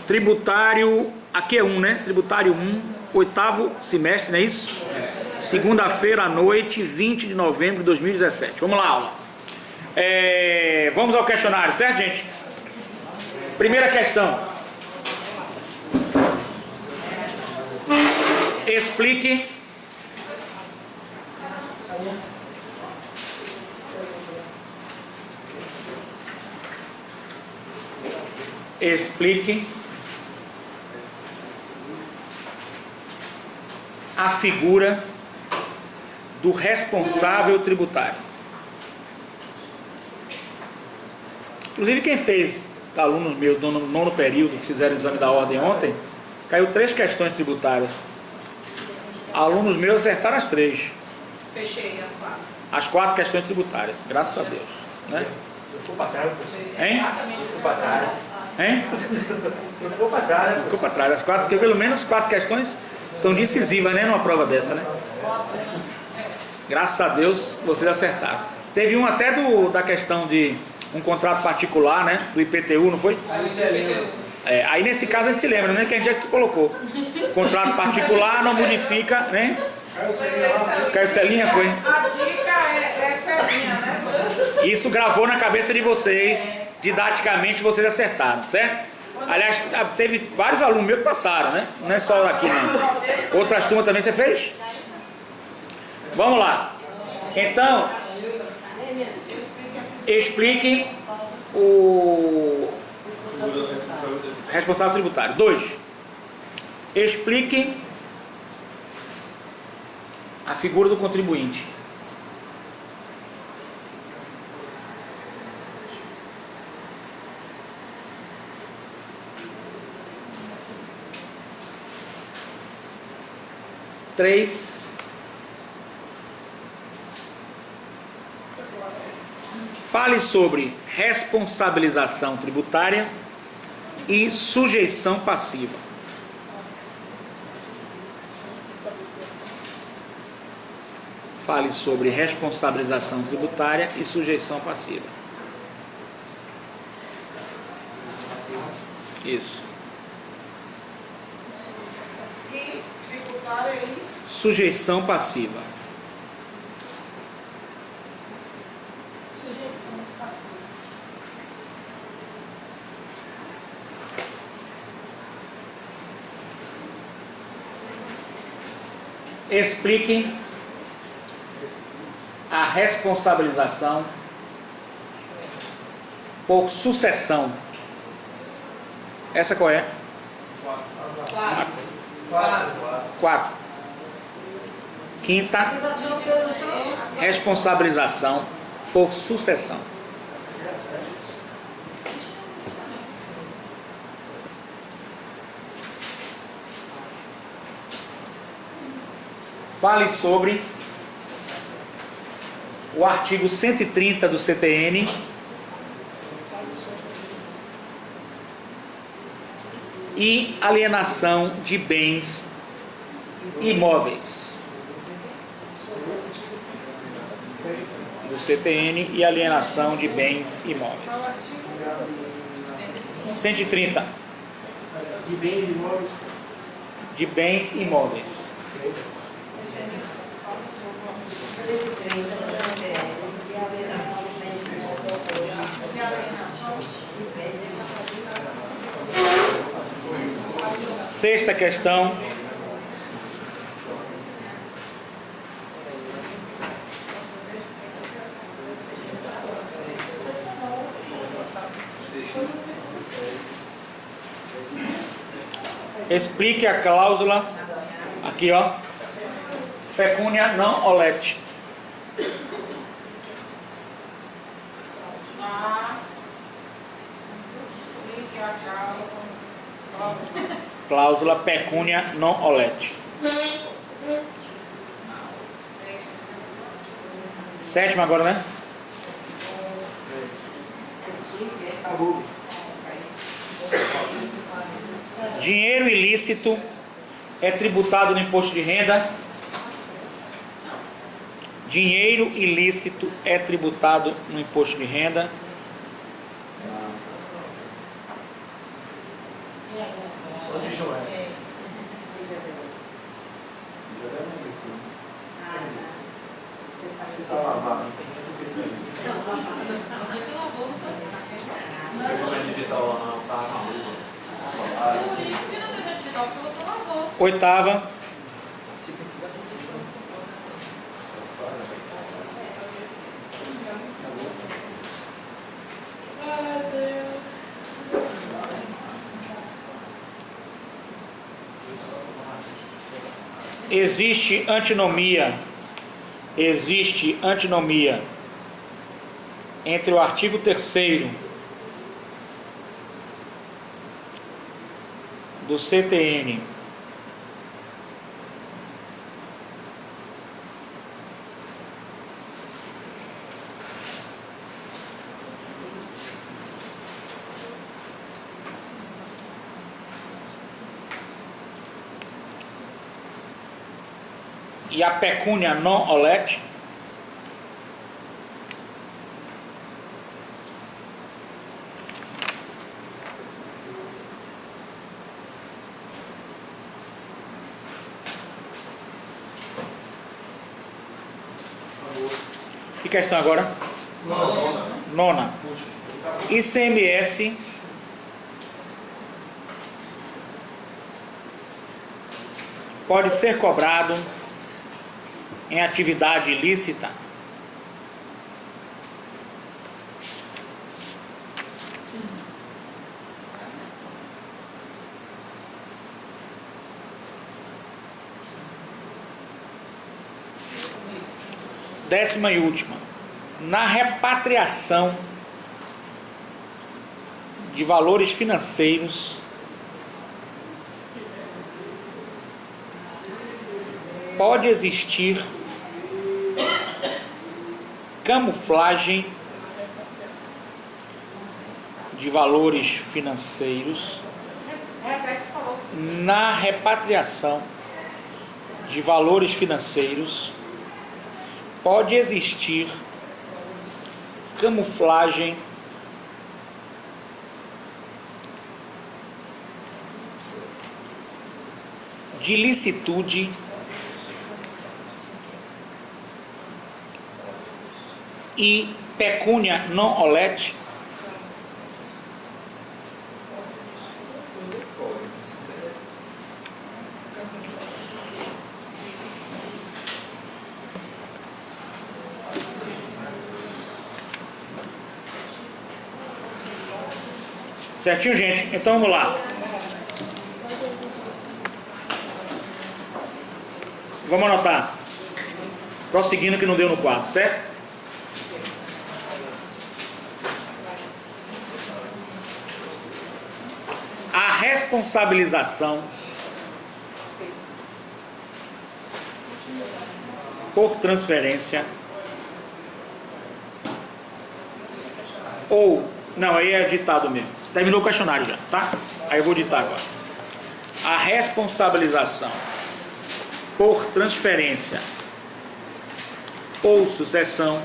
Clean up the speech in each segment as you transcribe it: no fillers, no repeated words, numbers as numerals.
Tributário, aqui é 1, né? Tributário 1, oitavo semestre, não é isso? Segunda-feira à noite, 20 de novembro de 2017. Vamos lá, aula. Vamos ao questionário, certo, gente? Primeira questão. Explique a figura do responsável tributário. Inclusive quem fez, alunos meus do nono período, que fizeram o exame da ordem ontem, caiu 3 questões tributárias. Alunos meus acertaram as 3. Fechei as 4. As 4 questões tributárias, graças a Deus. Né? Eu ficou para trás. Hein? Ficou para trás. Hein? Ficou para trás. Ficou para trás. As 4, porque pelo menos 4 questões são decisivas, né? Numa prova dessa, né? Graças a Deus vocês acertaram. Teve um até da questão de um contrato particular, né? Do IPTU, não foi? Aí nesse caso a gente se lembra, né? Que a gente já colocou. Contrato particular não modifica, né? Caiu Celinha, foi? A dica é Celinha, né? Isso gravou na cabeça de vocês, didaticamente vocês acertaram, certo? Aliás, teve vários alunos meus que passaram, né? Não é só aqui, não. Outras turmas também você fez? Vamos lá. Então, explique o responsável tributário. 2. Explique a figura do contribuinte. Três. Fale sobre responsabilização tributária e sujeição passiva. Fale sobre responsabilização tributária e sujeição passiva. Isso. E tributária aí. Sujeição passiva. Sujeição passiva. Explique a responsabilização por sucessão. Essa qual é? 4. Quinta, responsabilização por sucessão. Fale sobre o artigo 130 do CTN e alienação de bens imóveis. Do CTN e alienação de bens imóveis. 130. De bens imóveis. De bens imóveis. Sexta questão. Explique a cláusula, aqui ó, pecúnia non olet. Explique a cláusula. Cláusula pecúnia non olet. Sétima agora, né? Dinheiro ilícito é tributado no imposto de renda. Dinheiro ilícito é tributado no imposto de renda. Só de chão, é. Você tá lavado. Você que lavou, não foi? Não é digital lá, não. Tá na rua. Por isso que não teve digital, porque você lavou. Oitava. Existe antinomia entre o artigo 3º do CTN e a pecúnia non olet. Que questão agora? Nona. ICMS pode ser cobrado em atividade ilícita? Décima e última. Na repatriação de valores financeiros pode existir camuflagem de valores financeiros. Repete, por favor. Na repatriação de valores financeiros pode existir camuflagem de ilicitude e pecúnia non olet. Certinho, gente? Então vamos lá. Vamos anotar. Prosseguindo que não deu no quadro, certo? A responsabilização por transferência ou... Não, aí é ditado mesmo. Terminou o questionário já, tá? Aí eu vou ditar agora. A responsabilização por transferência ou sucessão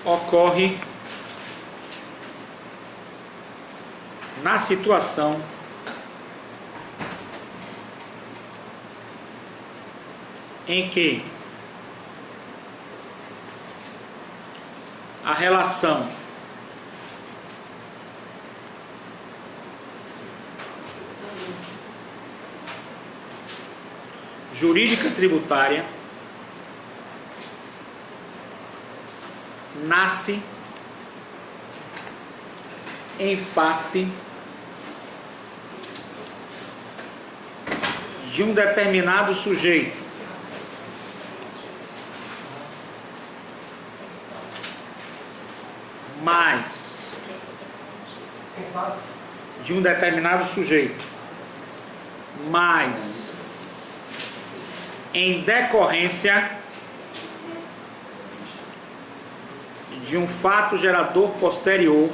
ocorre na situação em que a relação jurídica tributária nasce em face de um determinado sujeito mais de um determinado sujeito mais em decorrência de um fato gerador posterior,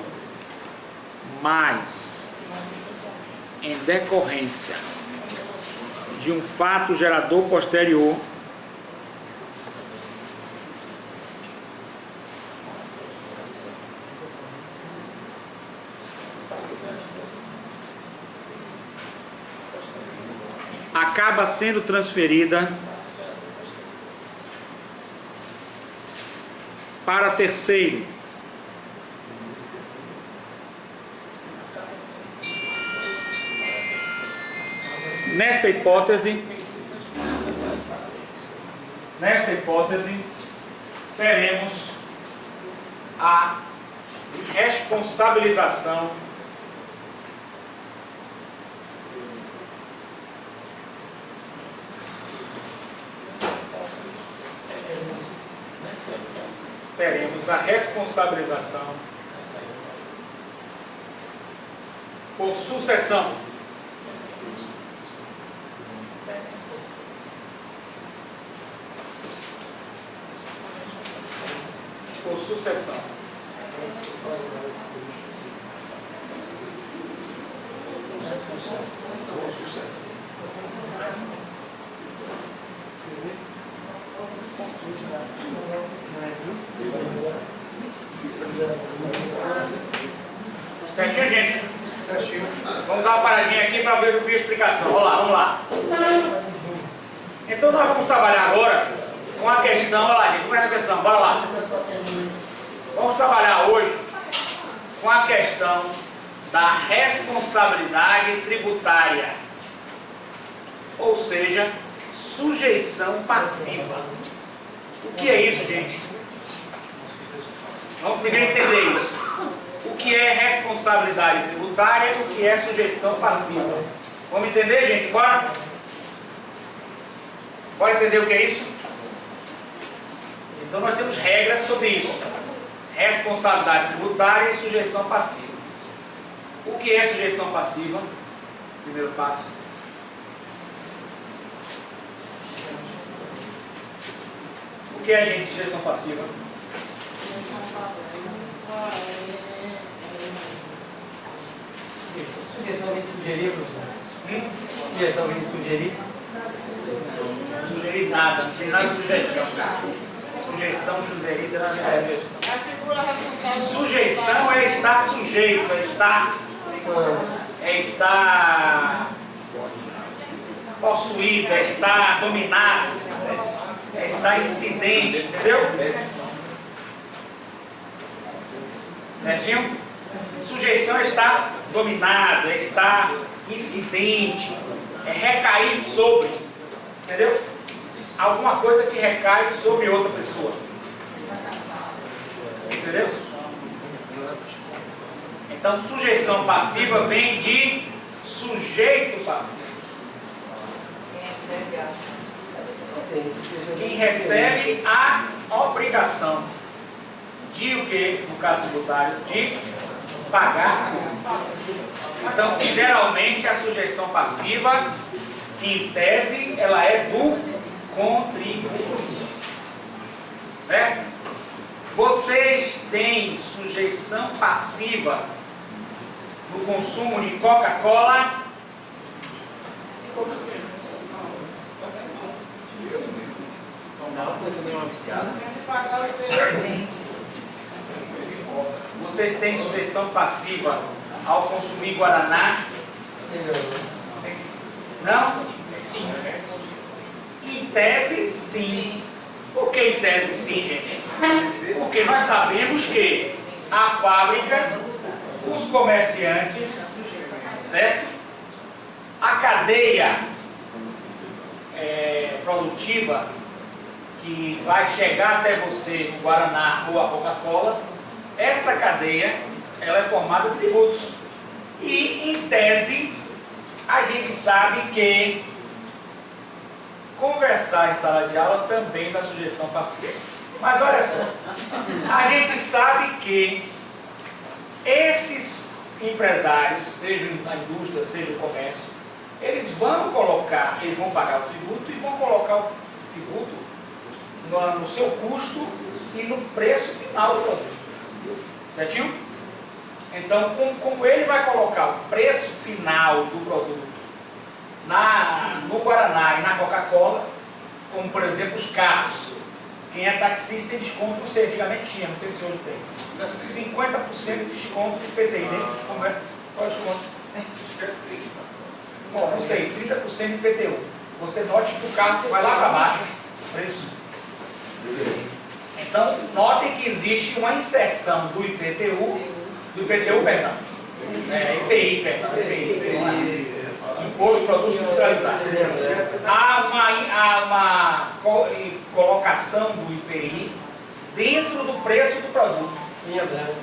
mais em decorrência de um fato gerador posterior, acaba sendo transferida para terceiro. Nesta hipótese, teremos a responsabilização por sucessão. Por sucessão. Certinho, gente? Vamos dar uma paradinha aqui para ver a explicação. Vamos lá. Então nós vamos trabalhar agora com a questão, olha lá, gente, presta atenção, bora lá. Vamos trabalhar hoje com a questão da responsabilidade tributária, ou seja, sujeição passiva. O que é isso, gente? Vamos primeiro entender isso. O que é responsabilidade tributária e o que é sujeição passiva. Vamos entender, gente? Bora? Bora entender o que é isso? Então nós temos regras sobre isso. Responsabilidade tributária e sujeição passiva. O que é sujeição passiva? Primeiro passo. O que é, gente, sujeição passiva? Sujeição vem sugerir, professor? Sujeição vem sugerir? Não sugerir nada, não tem nada de sujeição. Sujeição, sugerida, não é A figura responsável. sujeição é estar sujeito, é estar possuído, é estar dominado, é estar incidente, entendeu? Certinho? Sujeição é estar dominado, é estar incidente, é recair sobre, entendeu? Alguma coisa que recai sobre outra pessoa. Entendeu? Então, sujeição passiva vem de sujeito passivo. Quem recebe a obrigação de o que, no caso tributário, de pagar. Então, geralmente, a sujeição passiva, em tese, ela é do contribuinte. Certo? Vocês têm sujeição passiva no consumo de Coca-Cola? Não, porque nem uma viciada. Vocês têm sujeição passiva ao consumir Guaraná? Não? Sim. Em tese, sim. Por que em tese, sim, gente? Porque nós sabemos que a fábrica, os comerciantes, certo? A cadeia produtiva que vai chegar até você o Guaraná ou a Coca-Cola, essa cadeia, ela é formada de tributos. E, em tese, a gente sabe que conversar em sala de aula também dá sujeição passiva. Mas olha só, a gente sabe que esses empresários, seja na indústria, seja no comércio, eles vão pagar o tributo e vão colocar o tributo no seu custo e no preço final do produto. Certinho? Então, como ele vai colocar o preço final do produto no Guaraná e na Coca-Cola, como por exemplo os carros. Quem é taxista tem desconto, não sei, antigamente tinha, não sei se hoje tem. 50% de desconto de IPTU, né? Como é? Qual é o desconto? Bom, não sei, 30% de IPTU. Você note que o carro vai lá para baixo, preço. Então, notem que existe uma inserção do IPTU, perdão. IPI, perdão, IPI. Imposto de Produtos Industrializados. Há uma colocação do IPI dentro do preço do produto. Linha branca.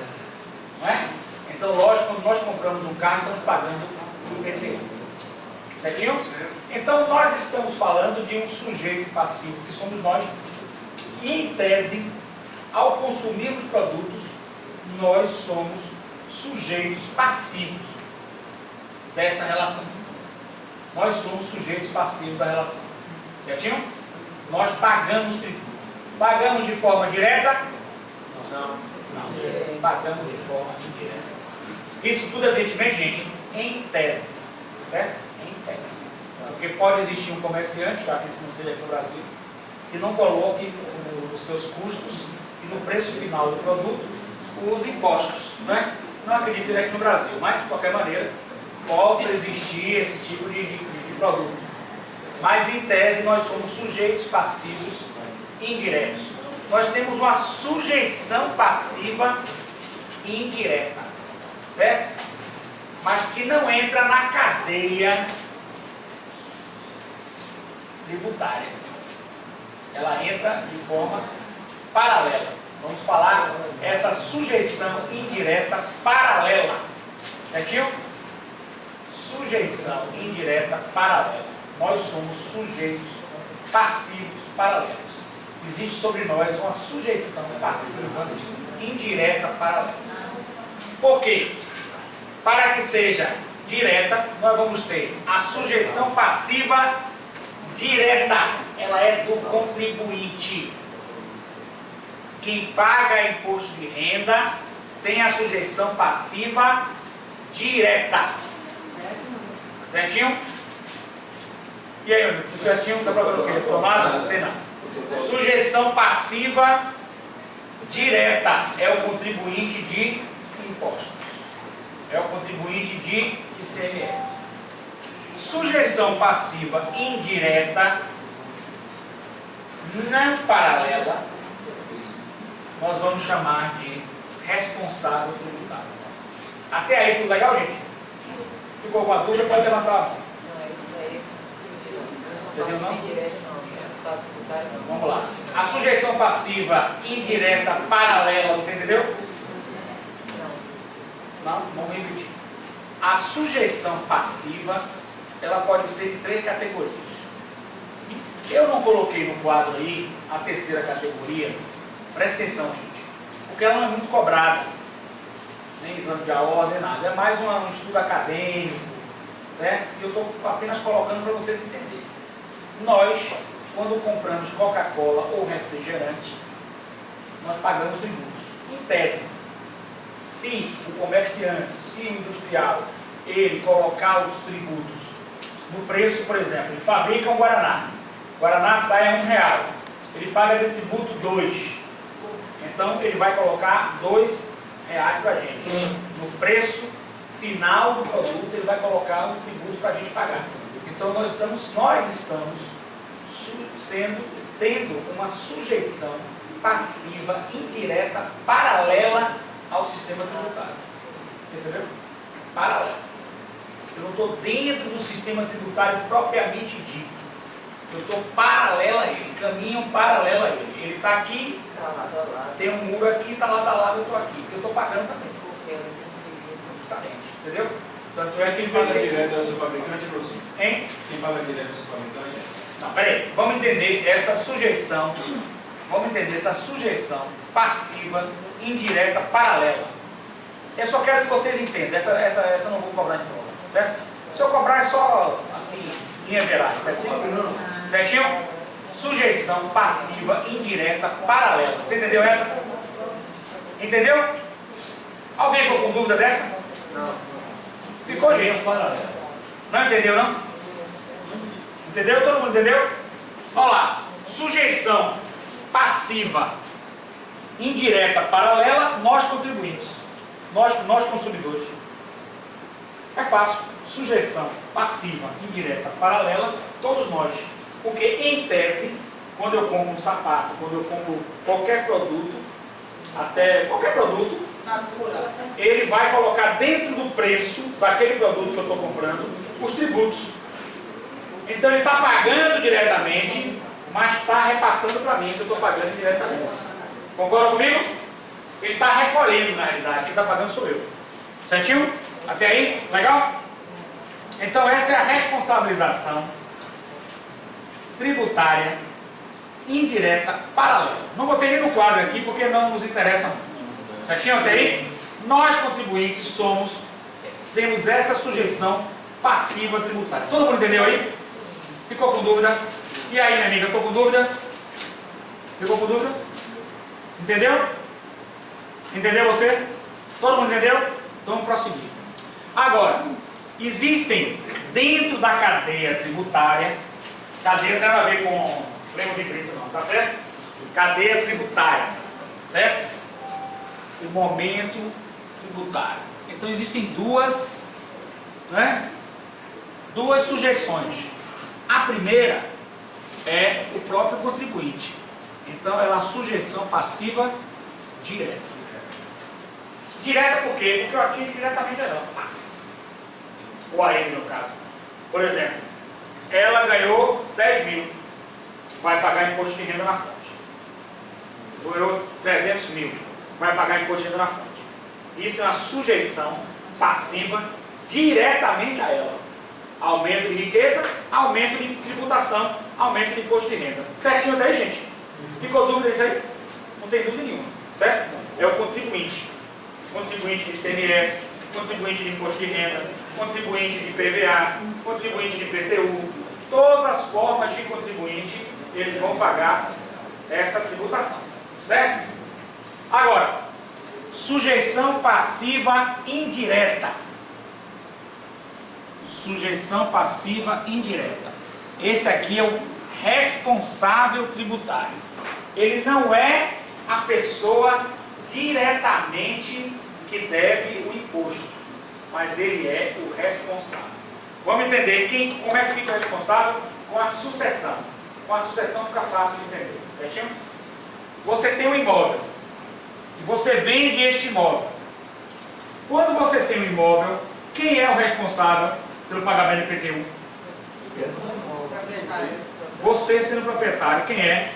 Não é? Então, lógico, quando nós compramos um carro, estamos pagando o IPTU. Certinho? Então, nós estamos falando de um sujeito passivo, que somos nós, e em tese, ao consumirmos produtos, nós somos sujeitos passivos desta relação. Nós somos sujeitos passivos da relação. Certinho? Nós pagamos tributo. Pagamos de forma direta? Não. Pagamos de forma indireta. Isso tudo, evidentemente, gente, em tese. Certo? Em tese. Porque pode existir um comerciante, já que não seja aqui no Brasil, que não coloque nos seus custos e no preço final do produto os impostos. Né? Não acredito ser aqui no Brasil, mas de qualquer maneira possa existir esse tipo de produto. Mas em tese nós somos sujeitos passivos indiretos. Nós temos uma sujeição passiva indireta, certo? Mas que não entra na cadeia tributária. Ela entra de forma paralela. Vamos falar essa sujeição indireta paralela. Certinho? Sujeição indireta paralela. Nós somos sujeitos passivos paralelos. Existe sobre nós uma sujeição passiva indireta paralela. Por quê? Para que seja direta, nós vamos ter a sujeição passiva direta. Ela é do contribuinte. Quem paga imposto de renda tem a sujeição passiva direta. Certinho? E aí, meu amigo, se certinho, está procurando o quê? Tomada? Não tem não. Sujeição passiva direta é o contribuinte de impostos. É o contribuinte de ICMS. Sujeição passiva indireta, não paralela, nós vamos chamar de responsável tributário. Até aí, tudo legal, gente? Ficou alguma dúvida? Pode levantar a mão. Não, isso daí Entendeu, não? indireta não, sabe tributário não. Vamos lá. A sujeição passiva indireta paralela, você entendeu? Não? Vamos repetir. A sujeição passiva, ela pode ser de 3 categorias. Eu não coloquei no quadro aí a terceira categoria, presta atenção, gente, porque ela não é muito cobrada, nem exame de ordem, nada, é mais um estudo acadêmico, certo? E eu estou apenas colocando para vocês entenderem. Nós, quando compramos Coca-Cola ou refrigerante, nós pagamos tributos. Em tese, se o comerciante, se o industrial, ele colocar os tributos no preço, por exemplo, ele fabrica um Guaraná, o Guaraná sai a R$1, ele paga de tributo 2, então ele vai colocar R$2 para a gente. No preço final do produto, ele vai colocar um tributo para a gente pagar. Então nós estamos tendo uma sujeição passiva indireta paralela ao sistema tributário. Percebeu? Paralela. Eu não estou dentro do sistema tributário propriamente dito. Eu estou paralelo a ele, caminho paralelo a ele. Ele está aqui, Tá lado a lado. tem um muro aqui, está lado a lado, eu estou aqui. Porque eu estou pagando também. Porque eu não consegui. Justamente. Entendeu? Tanto é que Quem paga direto é o seu fabricante, professor? Hein? Quem paga direto é o seu fabricante? Não, peraí. Vamos entender essa sujeição. Vamos entender essa sujeição passiva, indireta, paralela. Eu só quero que vocês entendam. Essa eu não vou cobrar em prova, certo? Se eu cobrar é só, assim, linhas gerais, certinho? Certinho? Sujeição passiva indireta paralela. Você entendeu essa? Entendeu? Alguém ficou com dúvida dessa? Não. Ficou, gente? Não entendeu, não? Entendeu? Todo mundo entendeu? Olha lá. Sujeição passiva indireta paralela, nós contribuintes. Nós consumidores. É fácil. Sujeição passiva indireta paralela, todos nós. Porque, em tese, quando eu compro um sapato, quando eu compro qualquer produto, até qualquer produto, ele vai colocar dentro do preço daquele produto que eu estou comprando os tributos. Então ele está pagando diretamente, mas está repassando para mim que eu estou pagando diretamente. Concorda comigo? Ele está recolhendo, na realidade, quem está pagando sou eu. Certinho? Até aí? Legal? Então essa é a responsabilização tributária indireta paralela. Não botei nem no quadro aqui porque não nos interessa muito. Certinho até aí? Nós contribuintes temos essa sujeição passiva tributária. Todo mundo entendeu aí? Ficou com dúvida? E aí, minha amiga, ficou com dúvida? Ficou com dúvida? Entendeu? Entendeu você? Todo mundo entendeu? Então vamos prosseguir. Agora, existem dentro da cadeia tributária, cadeia não tem nada a ver com prêmio de grito não, tá certo? Cadeia tributária, certo? O momento tributário. Então existem duas sujeições. A primeira é o próprio contribuinte. Então ela é a sujeição passiva direta. Direta por quê? Porque eu atingo diretamente ela. O AN, no caso. Por exemplo, ela ganhou 10 mil. Vai pagar imposto de renda na fonte. Ganhou 300 mil. Vai pagar imposto de renda na fonte. Isso é uma sujeição passiva diretamente a ela. Aumento de riqueza, aumento de tributação, aumento de imposto de renda. Certinho até aí, gente? Ficou dúvida disso aí? Não tem dúvida nenhuma, certo? É o contribuinte. Contribuinte de ICMS, contribuinte de imposto de renda, contribuinte de PVA, contribuinte de IPTU. Todas as formas de contribuinte, eles vão pagar essa tributação, certo? Agora, sujeição passiva indireta. Sujeição passiva indireta. Esse aqui é o responsável tributário. Ele não é a pessoa diretamente que deve o imposto, mas ele é o responsável. Vamos entender como é que fica o responsável? Com a sucessão. Com a sucessão fica fácil de entender, certinho? Você tem um imóvel e você vende este imóvel. Quando você tem um imóvel, quem é o responsável pelo pagamento do IPTU? Você sendo proprietário, quem é?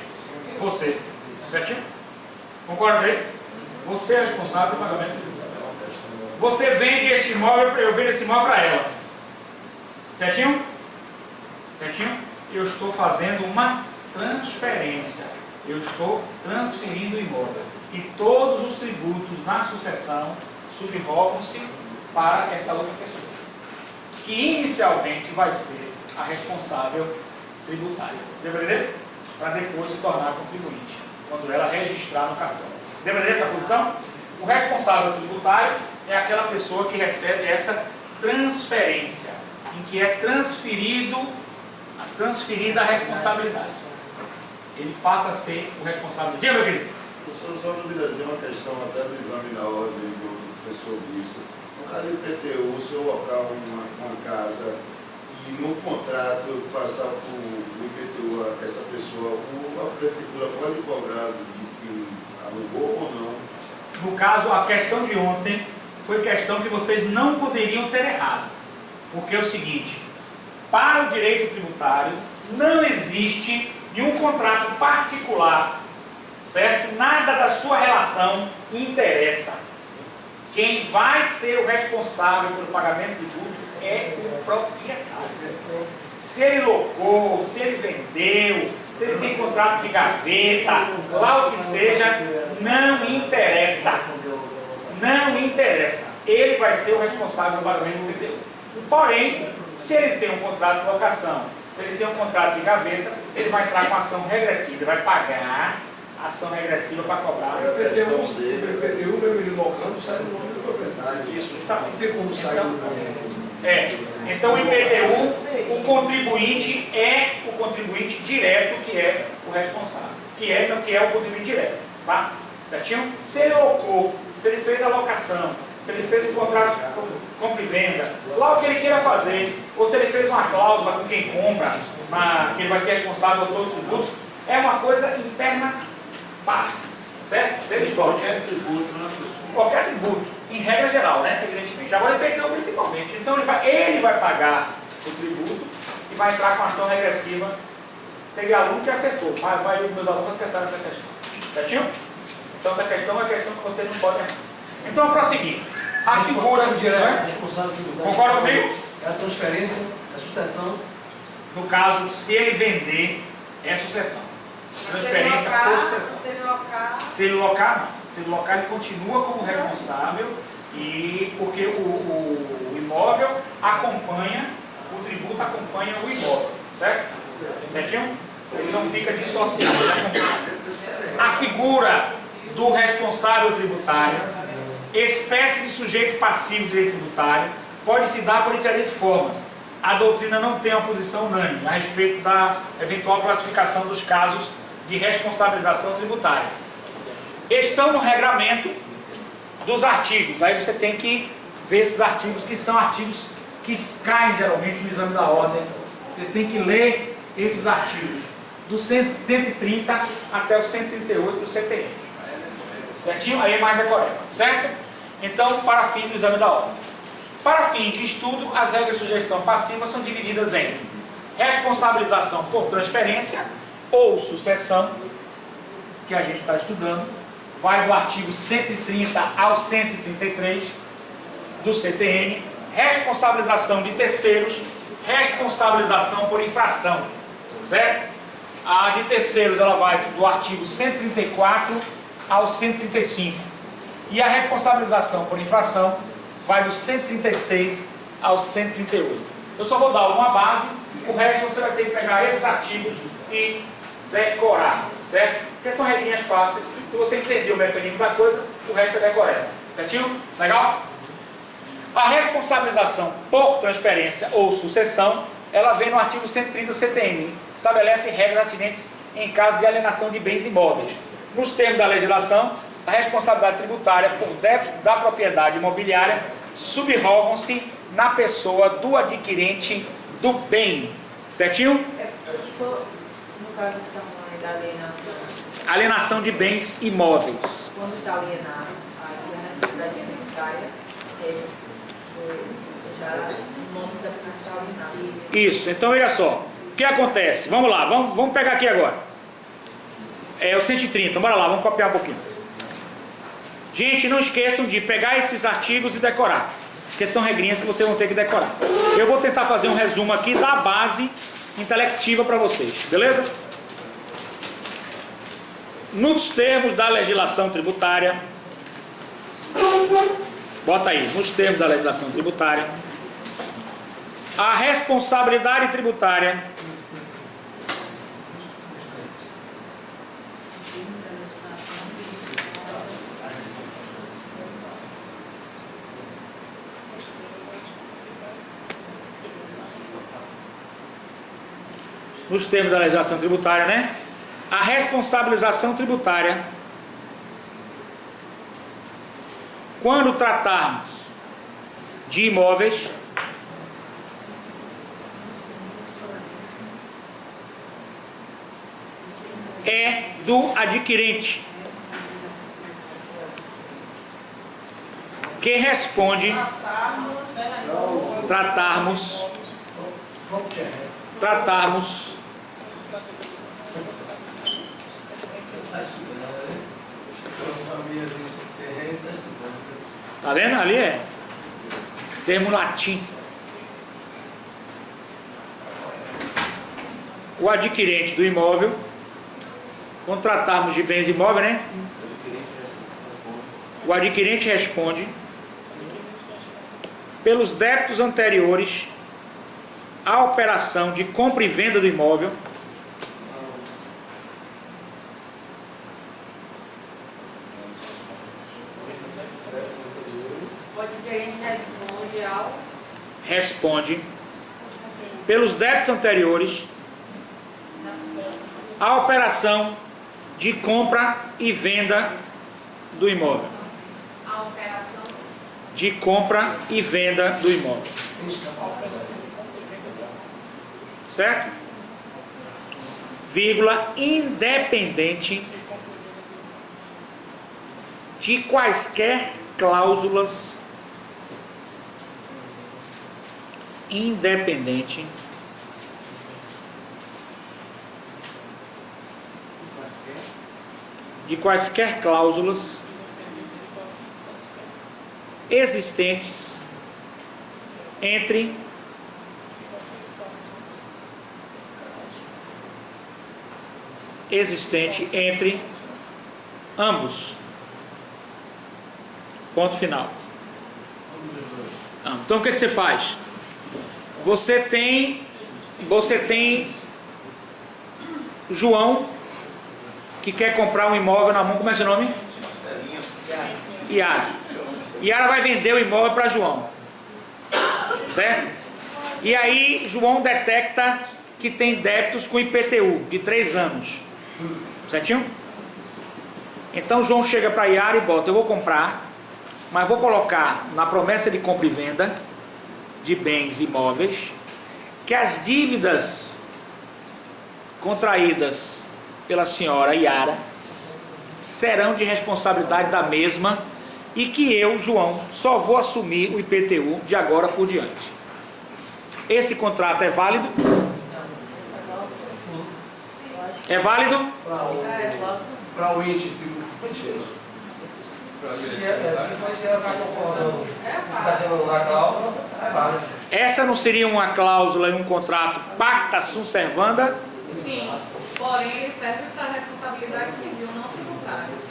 Você. Certinho? Concorda aí? Você é responsável pelo pagamento do IPTU. Você vende este imóvel, eu vendo esse imóvel para ela. Certinho? Certinho? Eu estou fazendo uma transferência. Eu estou transferindo o imóvel. E todos os tributos na sucessão subrogam-se para essa outra pessoa, que inicialmente vai ser a responsável tributária. Deu para entender? Para depois se tornar contribuinte, quando ela registrar no cartório. Deu para entender essa posição? O responsável tributário é aquela pessoa que recebe essa transferência, em que é transferida a responsabilidade. Ele passa a ser o responsável. Diga, meu filho. Professor, só dúvidazinha, uma questão até do exame na ordem do professor Bispo. No caso do IPTU, se eu alocar uma casa e no contrato passar por o IPTU a essa pessoa, a prefeitura pode cobrar de que alugou ou não? No caso, a questão de ontem foi questão que vocês não poderiam ter errado. Porque é o seguinte, para o direito tributário não existe nenhum contrato particular, certo? Nada da sua relação interessa. Quem vai ser o responsável pelo pagamento de tributo é o proprietário. Se ele locou, se ele vendeu, se ele tem contrato de gaveta, lá o que seja, não interessa. Não interessa. Ele vai ser o responsável pelo pagamento do IPTU. Porém, se ele tem um contrato de locação, Se ele tem um contrato de gaveta, ele vai entrar com ação regressiva, ele vai pagar a ação regressiva para cobrar. O IPTU vem deslocando, sai do nome do proprietário. Isso, justamente. Não tem como sair do nome. Então o IPTU, o contribuinte é o contribuinte direto, que é o responsável, que é o contribuinte direto, tá? Certinho? Se ele locou, se ele fez a locação, se ele fez um contrato de compra e venda, lá o que ele queira fazer, ou se ele fez uma cláusula com quem compra, que ele vai ser responsável por todos os tributos, é uma coisa interna partes, certo? Qualquer tributo, né, professor? Qualquer tributo, em regra geral, né? Evidentemente. Agora ele IPTU principalmente. Então ele vai pagar o tributo e vai entrar com ação regressiva. Teve aluno que acertou, a maioria dos meus alunos acertaram essa questão. Certinho? Então essa questão é uma questão que vocês não podem errar. Então, prosseguir. A figura direto, responsável tributário. Concorda comigo? É a transferência, a sucessão. No caso, se ele vender, é sucessão. Transferência por sucessão. Se ele locar, não. Se ele locar, ele continua como responsável, e porque o imóvel acompanha, o tributo acompanha o imóvel, certo? Certinho? Ele não fica dissociado, ele acompanha. A figura do responsável tributário, espécie de sujeito passivo de direito tributário, pode se dar por diferentes formas. A doutrina não tem uma posição unânime a respeito da eventual classificação dos casos de responsabilização tributária. Estão no regramento dos artigos. Aí você tem que ver esses artigos, que são artigos que caem geralmente no exame da ordem. Vocês têm que ler esses artigos, do 130 até o 138 do CTN. Certinho? Aí é mais decorado, certo? Então, para fim do exame da ordem. Para fim de estudo, as regras de sugestão passiva são divididas em responsabilização por transferência ou sucessão, que a gente está estudando, vai do artigo 130 ao 133 do CTN, responsabilização de terceiros, responsabilização por infração, certo? A de terceiros ela vai do artigo 134 ao 135 e a responsabilização por infração vai do 136 ao 138. Eu só vou dar uma base, o resto você vai ter que pegar esses artigos e decorar, certo? Porque são regrinhas fáceis. Se você entender o mecanismo da coisa, o resto é decorado. Certinho? Legal? A responsabilização por transferência ou sucessão, ela vem no artigo 130 do CTN. Estabelece regras atinentes em caso de alienação de bens imóveis. Nos termos da legislação, a responsabilidade tributária por débito da propriedade imobiliária subrogam-se na pessoa do adquirente do bem. Certinho? No caso que está falando da alienação. Alienação de bens imóveis. Quando está alienado, aí a responsabilidade tributária já o nome da pessoa que está alienada. Isso, então olha só. O que acontece? Vamos lá, vamos pegar aqui agora. É o 130, bora lá, vamos copiar um pouquinho. Gente, não esqueçam de pegar esses artigos e decorar, porque são regrinhas que vocês vão ter que decorar. Eu vou tentar fazer um resumo aqui da base intelectiva para vocês, beleza? Nos termos da legislação tributária, bota aí, nos termos da legislação tributária, a responsabilidade tributária nos termos da legislação tributária, né? A responsabilização tributária, quando tratarmos de imóveis, é do adquirente, que responde tratarmos tá vendo? Ali é termo latim. O adquirente do imóvel, quando tratarmos de bens imóveis, né? O adquirente responde pelos débitos anteriores a operação de compra e venda do imóvel Pode dizer que a gente responde ao... responde pelos débitos anteriores à operação de compra e venda do imóvel. A operação. De compra e venda do imóvel. Certo? Vírgula, independente de quaisquer cláusulas, independente de quaisquer cláusulas existentes entre ambos. Ponto final. Então o que você faz? Você tem João que quer comprar um imóvel na mão. Como é seu nome? Iara. Iara vai vender o imóvel para João, certo? E aí João detecta que tem débitos com IPTU de 3 anos, certinho? Então João chega para Iara e bota: eu vou comprar, mas vou colocar na promessa de compra e venda de bens imóveis que as dívidas contraídas pela senhora Iara serão de responsabilidade da mesma e que eu, João, só vou assumir o IPTU de agora por diante. Esse contrato é válido? Essa cláusula, sim. Eu acho que É válido? é cláusula. Para o índice, mentira. Se você está concordando, É se está fácil. sendo na cláusula, é válido. Essa não seria uma cláusula em um contrato pacta sunt servanda? Sim. Porém, ele serve para responsabilidade civil, não tributária.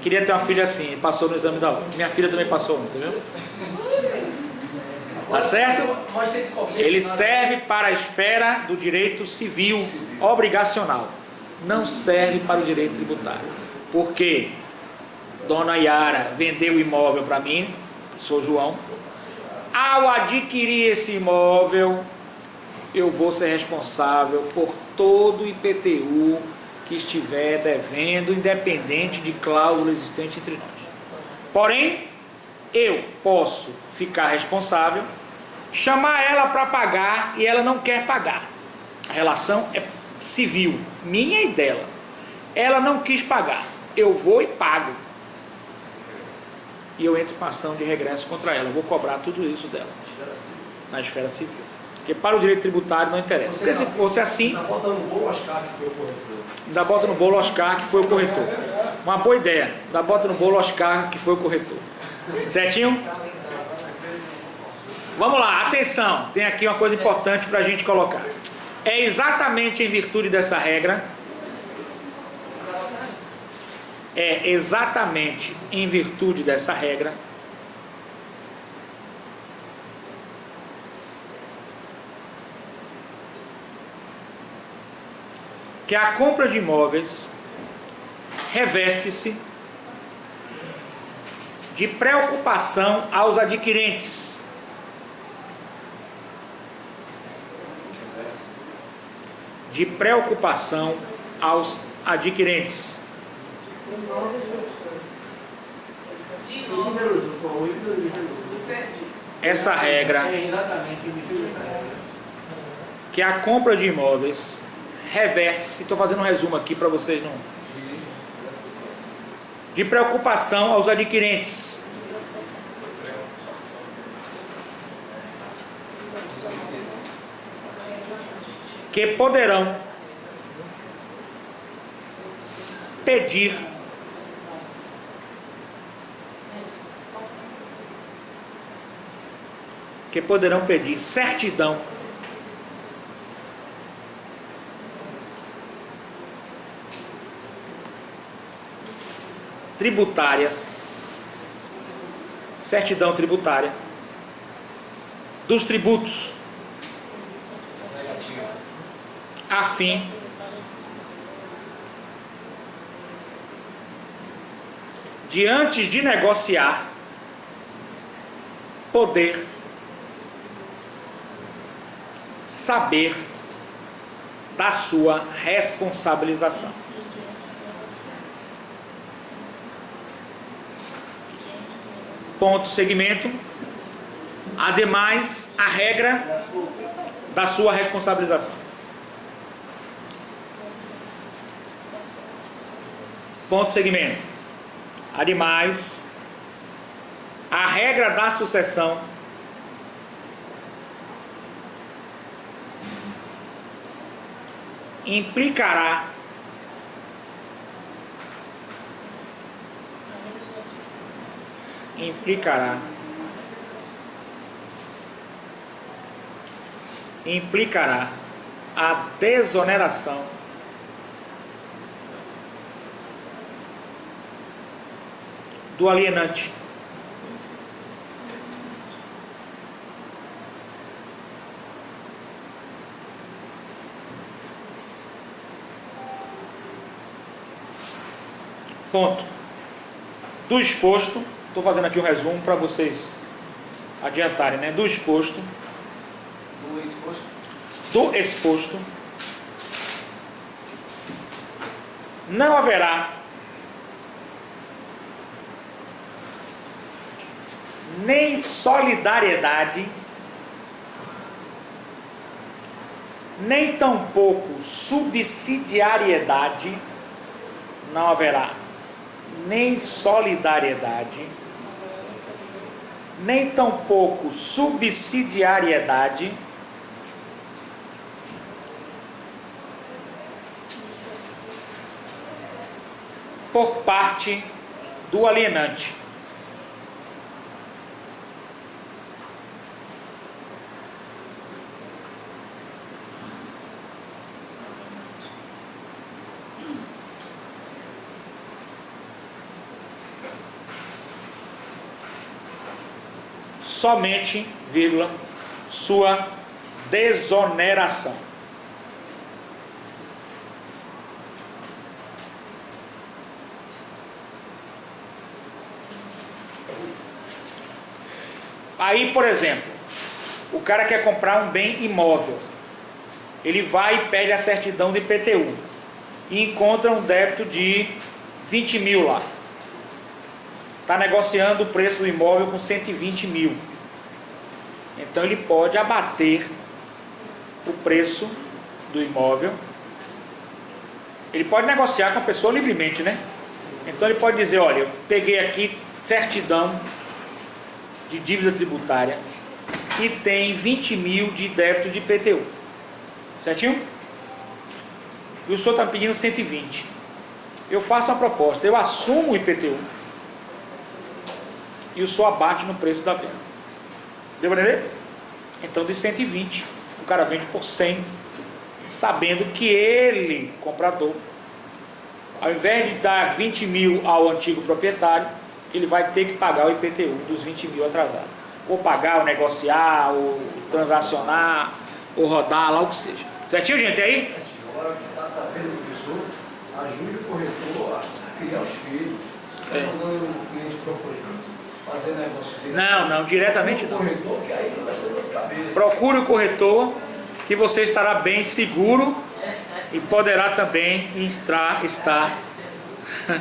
Queria ter uma filha assim, passou no exame da ordem. Minha filha também passou, entendeu? Tá certo? Mas tem que começar. Ele serve para a esfera do direito civil obrigacional. Não serve para o direito tributário. Porque Dona Iara vendeu o imóvel para mim, sou João. Ao adquirir esse imóvel, eu vou ser responsável por todo o IPTU que estiver devendo, independente de cláusula existente entre nós. Porém, eu posso ficar responsável, chamar ela para pagar e ela não quer pagar. A relação é civil, minha e dela. Ela não quis pagar, eu vou e pago. E eu entro com ação de regresso contra ela, eu vou cobrar tudo isso dela, na esfera civil. Porque para o direito tributário não interessa. Porque se fosse assim, Ainda bota no bolo Oscar, que foi o corretor. ainda bota no bolo Oscar, que foi o corretor. Uma boa ideia, ainda bota no bolo Oscar, que foi o corretor. Certinho? Vamos lá, atenção, tem aqui uma coisa importante para a gente colocar. É exatamente em virtude dessa regra, que a compra de imóveis reveste-se de preocupação aos adquirentes, de imóveis. Essa regra, que a compra de imóveis reverte-se, estou fazendo um resumo aqui para vocês não, de preocupação aos adquirentes, que poderão pedir certidão tributária dos tributos a fim de, antes de negociar, poder saber da sua responsabilização. Ponto, segmento. Ademais, a regra da sua responsabilização. Ponto, segmento. Ademais, a regra da sucessão implicará a desoneração do alienante. Ponto. Do exposto, estou fazendo aqui um resumo para vocês adiantarem, né? Do exposto, não haverá nem solidariedade, nem tampouco subsidiariedade, não haverá nem solidariedade, nem tampouco subsidiariedade por parte do alienante. Somente, vírgula, sua desoneração. Aí, por exemplo, o cara quer comprar um bem imóvel. Ele vai e pede a certidão de IPTU e encontra um débito de 20 mil lá. Está negociando o preço do imóvel com 120 mil. Então ele pode abater o preço do imóvel. Ele pode negociar com a pessoa livremente, né? Então ele pode dizer, olha, eu peguei aqui certidão de dívida tributária e tem 20 mil de débito de IPTU. Certinho? E o senhor está pedindo 120. Eu faço a proposta, eu assumo o IPTU e o senhor abate no preço da venda. Deu para entender? Então de 120, o cara vende por 100, sabendo que ele, comprador, ao invés de dar 20 mil ao antigo proprietário, ele vai ter que pagar o IPTU dos 20 mil atrasados. Ou pagar, ou negociar, ou transacionar, ou rodar, lá o que seja. Certinho, gente? E aí? Agora que está vendo o professor, ajude o corretor a criar os filhos. Está mandando o cliente procurando fazer negócio dele. Não, diretamente não. Corretor, que aí não vai ter dor de cabeça. Procure o corretor, que você estará bem seguro e poderá também estar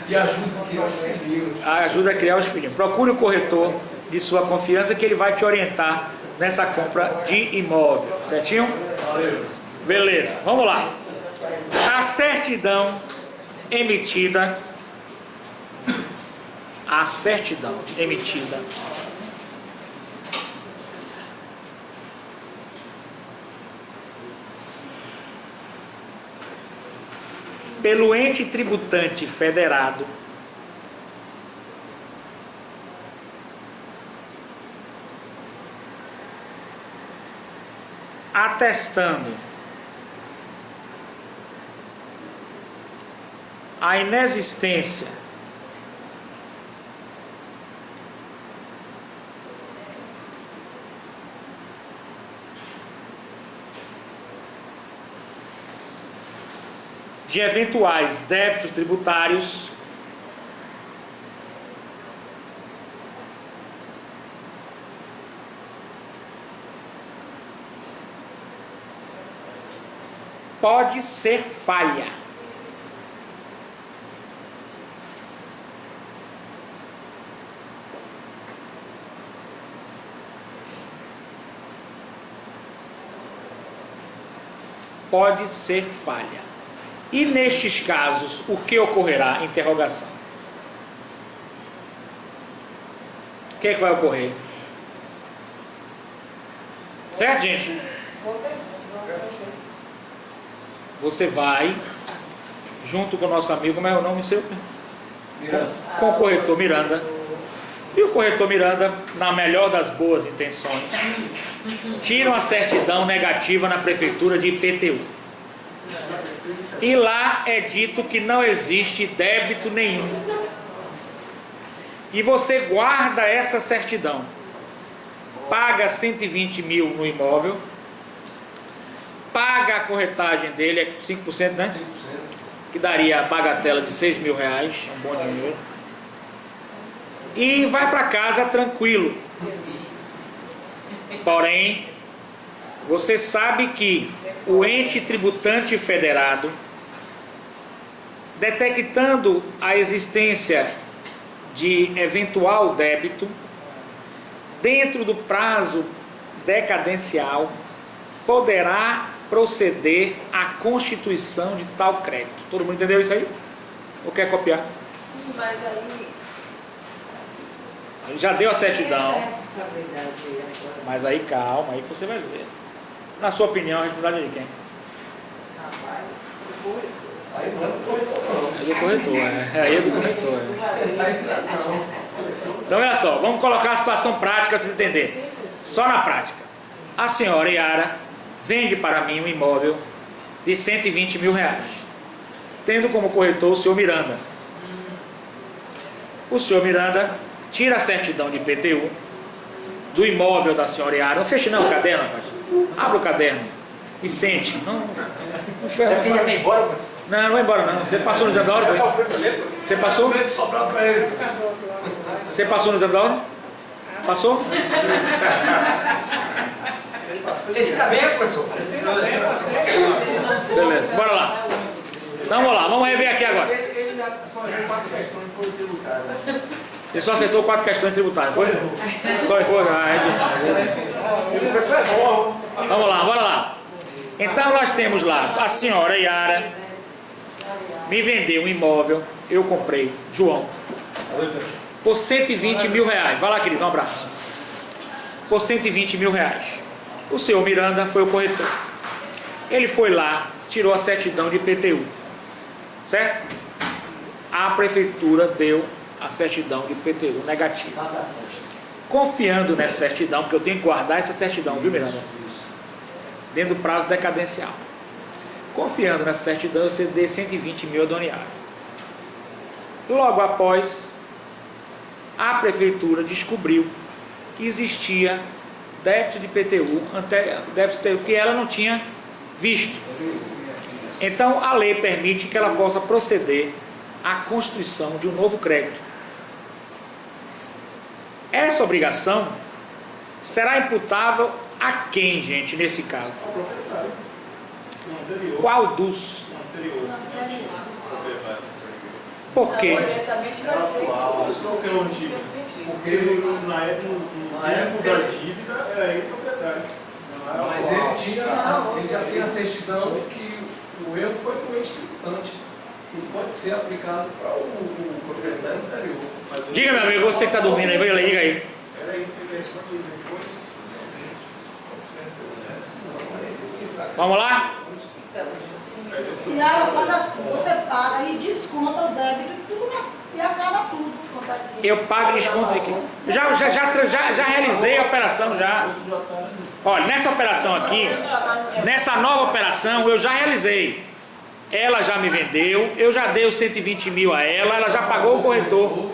E ajuda a criar os filhos. ajuda a criar os filhinhos. Procure o corretor de sua confiança, que ele vai te orientar nessa compra de imóvel. Certinho? Valeu. Beleza, vamos lá. A certidão emitida pelo ente tributante federado atestando a inexistência de eventuais débitos tributários pode ser falha. Pode ser falha. E nestes casos, o que ocorrerá? Interrogação. O que é que vai ocorrer? Certo, gente? Você vai, junto com o nosso amigo, como é o nome seu? Com o corretor Miranda. E o corretor Miranda, na melhor das boas intenções, tira uma certidão negativa na prefeitura de IPTU. E lá é dito que não existe débito nenhum. E você guarda essa certidão. Paga 120 mil no imóvel. Paga a corretagem dele, é 5%, né? 5%. Que daria a bagatela de 6 mil reais, é um bom dinheiro. E vai para casa tranquilo. Porém, você sabe que o ente tributante federado, detectando a existência de eventual débito, dentro do prazo decadencial, poderá proceder à constituição de tal crédito. Todo mundo entendeu isso aí? Ou quer copiar? Sim, mas aí... Ele já deu a certidão. Essa é a responsabilidade agora. Mas aí calma, aí você vai ver. Na sua opinião, a responsabilidade é de quem? Rapaz, foi. Aí não é do corretor, não. É do corretor, aí é do corretor. Aí não. Então olha só, vamos colocar a situação prática para vocês entenderem. Só na prática. A senhora Yara vende para mim um imóvel de 120 mil reais, tendo como corretor o senhor Miranda. O senhor Miranda tira a certidão de IPTU do imóvel da senhora Yara. Não feche não o caderno, rapaz. Abre o caderno e sente. Não vai embora, não vai embora não. Você passou no exame da ordem? Você passou? Você passou no exame da ordem? Passou? Você se dá bem, professor? Beleza, bora lá. Então vamos lá, vamos rever aqui agora. Ele já só errou 4 questões e foi tributário. Ele só acertou 4 questões tributárias, foi? Só errou. O professor é bom. Vamos lá, bora lá. Então nós temos lá, a senhora Yara me vendeu um imóvel, eu comprei, João, por 120 mil reais. Vai lá, querido, um abraço. Por 120 mil reais. O senhor Miranda foi o corretor. Ele foi lá, tirou a certidão de IPTU, certo? A prefeitura deu a certidão de IPTU negativa. Confiando nessa certidão, porque eu tenho que guardar essa certidão, viu, Miranda? Dentro do prazo decadencial. Confiando nessa certidão, eu cedei 120 mil a Dona Yara. Logo após, a prefeitura descobriu que existia débito de IPTU, débito de IPTU que ela não tinha visto. Então, a lei permite que ela possa proceder à constituição de um novo crédito. Essa obrigação será imputável a quem, gente, nesse caso? Ao proprietário. No anterior. Qual dos? No anterior. Não tinha proprietário. Por quê? Diretamente vai ser. Qual que é o antigo? Porque na época da dívida era ele proprietário. Mas ele já tinha a certidão que o erro foi do ente tributante. Sim, pode ser aplicado para o proprietário anterior. Diga, meu amigo, você que está dormindo aí, diga aí. Era aí que ele respondeu depois. Vamos lá? E ela fala assim, você paga e desconta o débito tudo, e acaba tudo descontado. Eu pago e desconto aqui. Já realizei a operação já. Olha, nessa operação aqui, nessa nova operação, eu já realizei. Ela já me vendeu, eu já dei os 120 mil a ela já pagou o corretor.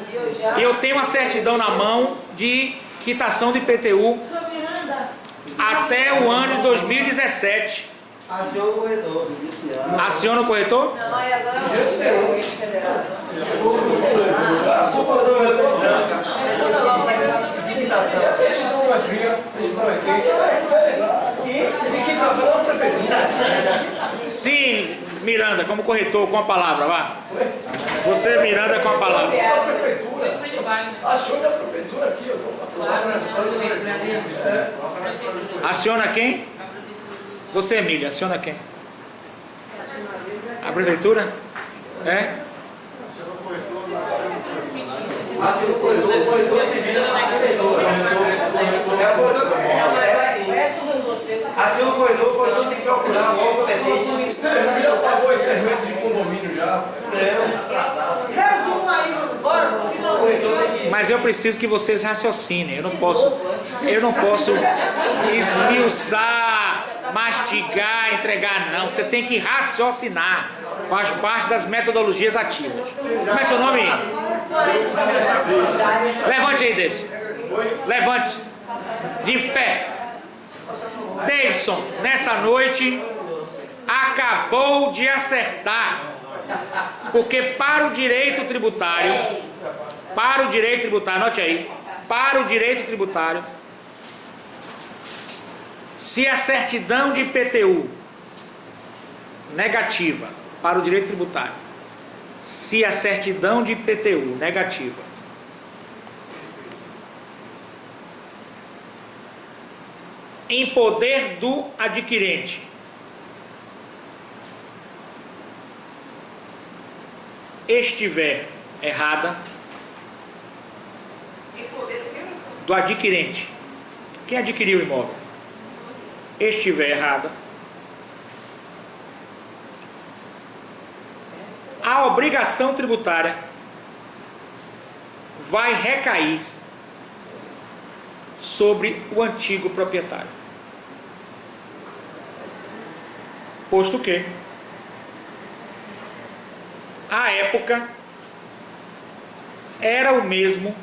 E eu tenho uma certidão na mão de quitação de IPTU Senhor Miranda, até o ano de 2017. Aciona o corretor. Aciona o corretor? Não, aí agora Jeito nenhum. é federação. Se o corretor vai ser branca, Responda logo, vai ver. Se a certidão não é fria, a certidão é quente, você tem que ir para a prefeitura. Sim, Miranda, como corretor, com a palavra, vá. Você, Miranda, com a palavra. A prefeitura. Acione a prefeitura aqui, eu estou passando. Aciona quem? Você, Emília, aciona quem? A prefeitura? É? Aciona o corretor, aciona o corretor civil na prefeitura. É o corretor que é assim. Aciona o corretor tem que procurar o órgão competente. Você já pagou esse serviço de condomínio já? Resumo aí, bora, finalmente. Mas eu preciso que vocês raciocinem. Eu não posso esmiuçar, mastigar, entregar, não. Você tem que raciocinar. Faz parte das metodologias ativas. Como é seu nome? Levante aí, Davidson. Levante. De pé. Davidson, nessa noite, acabou de acertar. Porque para o direito tributário, anote aí, para o direito tributário, se a certidão de IPTU negativa, para o direito tributário, se a certidão de IPTU negativa em poder do adquirente estiver errada, do adquirente, quem adquiriu o imóvel, estiver errada, a obrigação tributária vai recair sobre o antigo proprietário. Posto que, à época, era o mesmo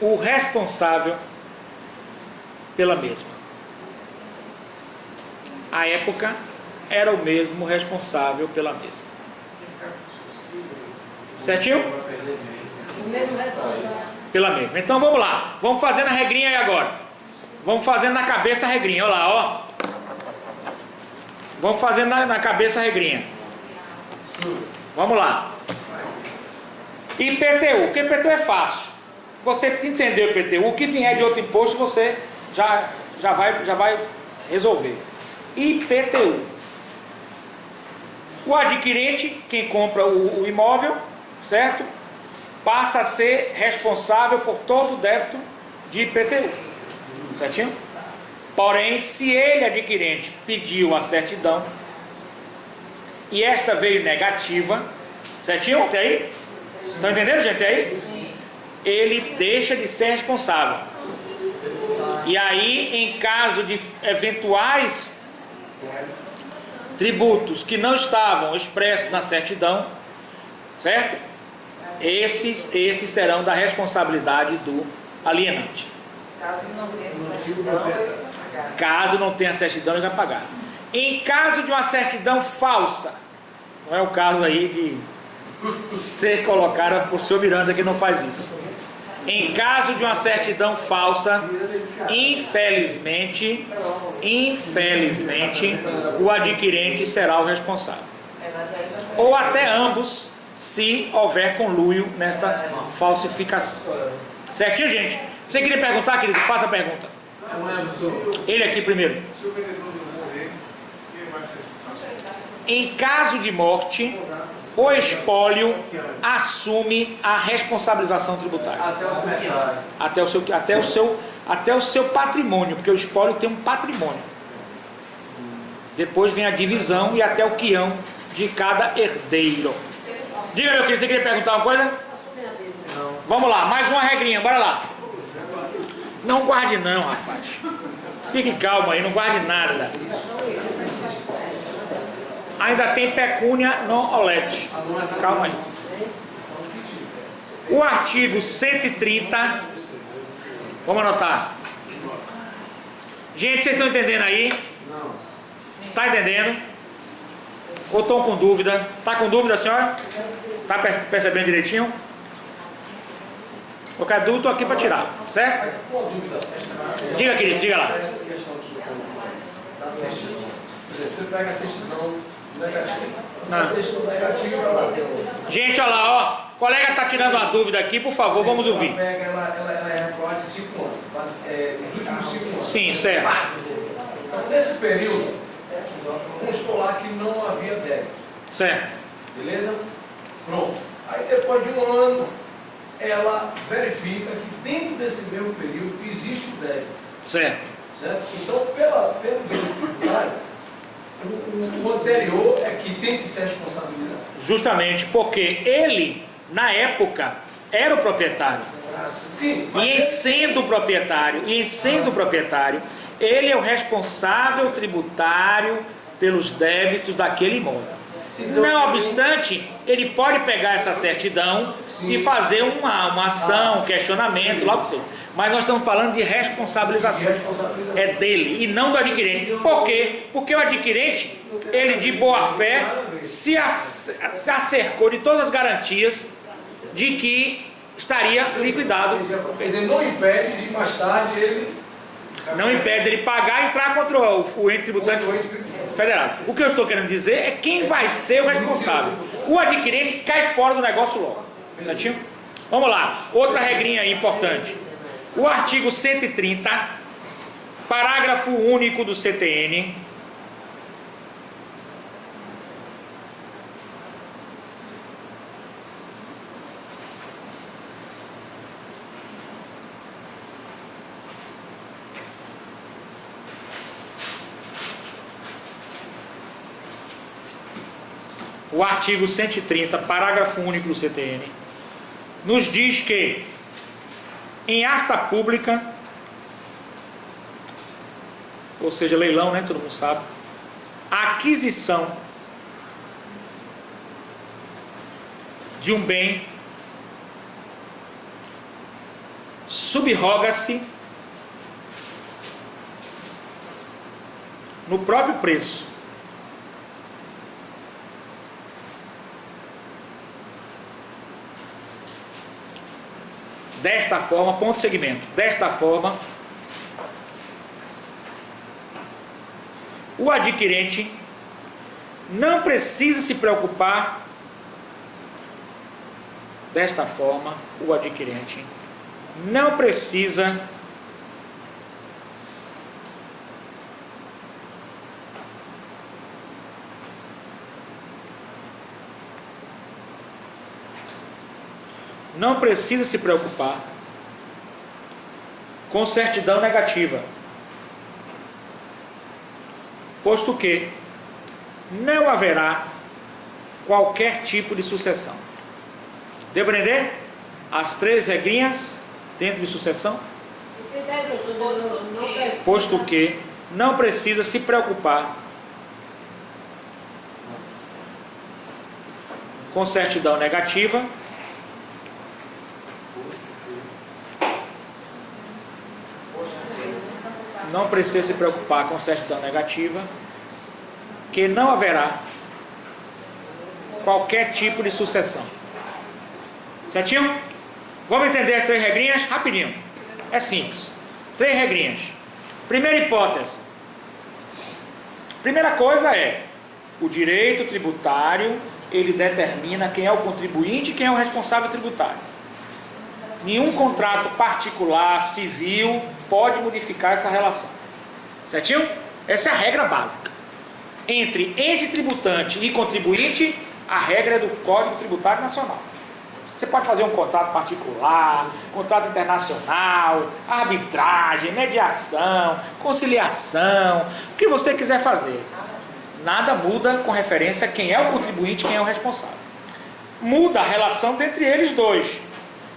o responsável pela mesma. À época, era o mesmo responsável pela mesma. Certinho? Pela mesma. Então vamos lá. Vamos fazendo a regrinha aí agora. Vamos fazendo na cabeça a regrinha. Olha lá, ó. Vamos fazendo na cabeça a regrinha. Vamos lá. IPTU. Porque IPTU é fácil. Você entendeu o IPTU, o que vier de outro imposto você já vai resolver. IPTU. O adquirente, quem compra o imóvel, certo? Passa a ser responsável por todo o débito de IPTU. Certinho? Porém, se ele, adquirente, pediu a certidão e esta veio negativa, certinho? Até aí? Estão entendendo, gente? Até aí? Ele deixa de ser responsável. E aí, em caso de eventuais tributos que não estavam expressos na certidão, certo? Esses serão da responsabilidade do alienante. Caso não tenha essa certidão, ele vai pagar. Caso não tenha certidão, ele vai pagar. Em caso de uma certidão falsa, não é o caso aí de ser colocada por senhor Miranda, que não faz isso. Em caso de uma certidão falsa, infelizmente, o adquirente será o responsável. Ou até ambos, se houver conluio nesta falsificação. Certinho, gente? Você queria perguntar, querido? Faça a pergunta. Ele aqui primeiro. Em caso de morte, o espólio assume a responsabilização tributária. Até o seu patrimônio, porque o espólio tem um patrimônio. Depois vem a divisão e até o quião de cada herdeiro. Diga, meu querido, você queria perguntar uma coisa? Não. Vamos lá, mais uma regrinha, bora lá. Não guarde não, rapaz. Fique calmo aí, não guarde nada. Ainda tem pecúnia non olet. Calma aí. O artigo 130. Vamos anotar. Gente, vocês estão entendendo aí? Tá entendendo? Ou estão com dúvida? Tá com dúvida, senhora? Tá percebendo direitinho? Qualquer dúvida, estou aqui para tirar, certo? Uma dúvida. Diga, querido, diga lá. Essa questão do seu da certidão. Por exemplo, você pega a certidão negativa. A certidão negativa, ela tem Gente, olha lá, ó. O colega tá tirando uma dúvida aqui, por favor, vamos ouvir. Ela é recuada de 5 anos. Nos últimos 5 anos. Sim, certo. Então, nesse período, constou lá que não havia débito. Certo. Beleza? Pronto. Aí depois de um ano, ela verifica que dentro desse mesmo período existe o débito. Certo. Certo? Então, pelo direito tributário, o anterior é que tem que ser responsabilidade. Justamente porque ele, na época, era o proprietário. Sim, E em sendo proprietário, ele é o responsável tributário pelos débitos daquele imóvel. Não obstante, ele pode pegar essa certidão e fazer uma ação, um questionamento, lá para você. Mas nós estamos falando de responsabilização. É dele e não do adquirente. Por quê? Porque o adquirente, ele de boa fé, se acercou de todas as garantias de que estaria liquidado. Quer dizer, não impede de mais tarde ele... Não impede ele pagar e entrar contra o ente tributante federal. O que eu estou querendo dizer é quem vai ser o responsável. O adquirente cai fora do negócio logo. Certinho? Vamos lá. Outra regrinha aí importante. O artigo 130, parágrafo único do CTN, o artigo 130, parágrafo único do CTN, nos diz que em asta pública, ou seja, leilão, né, todo mundo sabe, a aquisição de um bem subroga-se no próprio preço. Desta forma, ponto de segmento, desta forma, o adquirente não precisa se preocupar, desta forma, o adquirente não precisa se preocupar com certidão negativa, posto que não haverá qualquer tipo de sucessão. Deu para entender? As 3 regrinhas dentro de sucessão? Posto que não precisa se preocupar com certidão negativa, não precisa se preocupar com certidão negativa, que não haverá qualquer tipo de sucessão. Certinho? Vamos entender as 3 regrinhas? Rapidinho. É simples. 3 regrinhas. Primeira hipótese. Primeira coisa é, o direito tributário, ele determina quem é o contribuinte e quem é o responsável tributário. Nenhum contrato particular, civil, pode modificar essa relação. Certinho? Essa é a regra básica. Entre ente tributante e contribuinte, a regra é do Código Tributário Nacional. Você pode fazer um contrato particular, contrato internacional, arbitragem, mediação, conciliação, o que você quiser fazer. Nada muda com referência a quem é o contribuinte e quem é o responsável. Muda a relação dentre eles dois,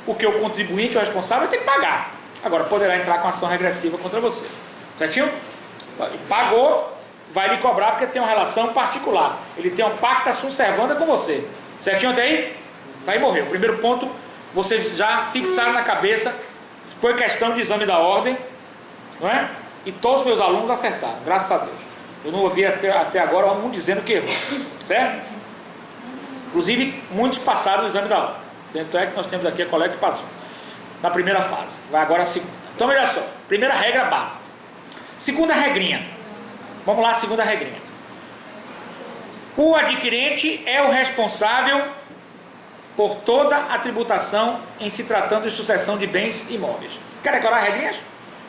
porque o contribuinte e o responsável tem que pagar. Agora, poderá entrar com ação regressiva contra você. Certinho? Pagou, vai lhe cobrar porque tem uma relação particular. Ele tem um pacta sunt servanda com você. Certinho até aí? Tá aí, morreu. Primeiro ponto, vocês já fixaram na cabeça, foi questão de exame da ordem, não é? E todos os meus alunos acertaram, graças a Deus. Eu não ouvi até agora um dizendo que errou, certo? Inclusive, muitos passaram no exame da ordem. Tanto é que nós temos aqui a colega que passou na primeira fase. Vai agora a segunda. Então, olha só. Primeira regra básica. Segunda regrinha. Vamos lá, segunda regrinha. O adquirente é o responsável por toda a tributação em se tratando de sucessão de bens imóveis. Quer decorar regrinhas?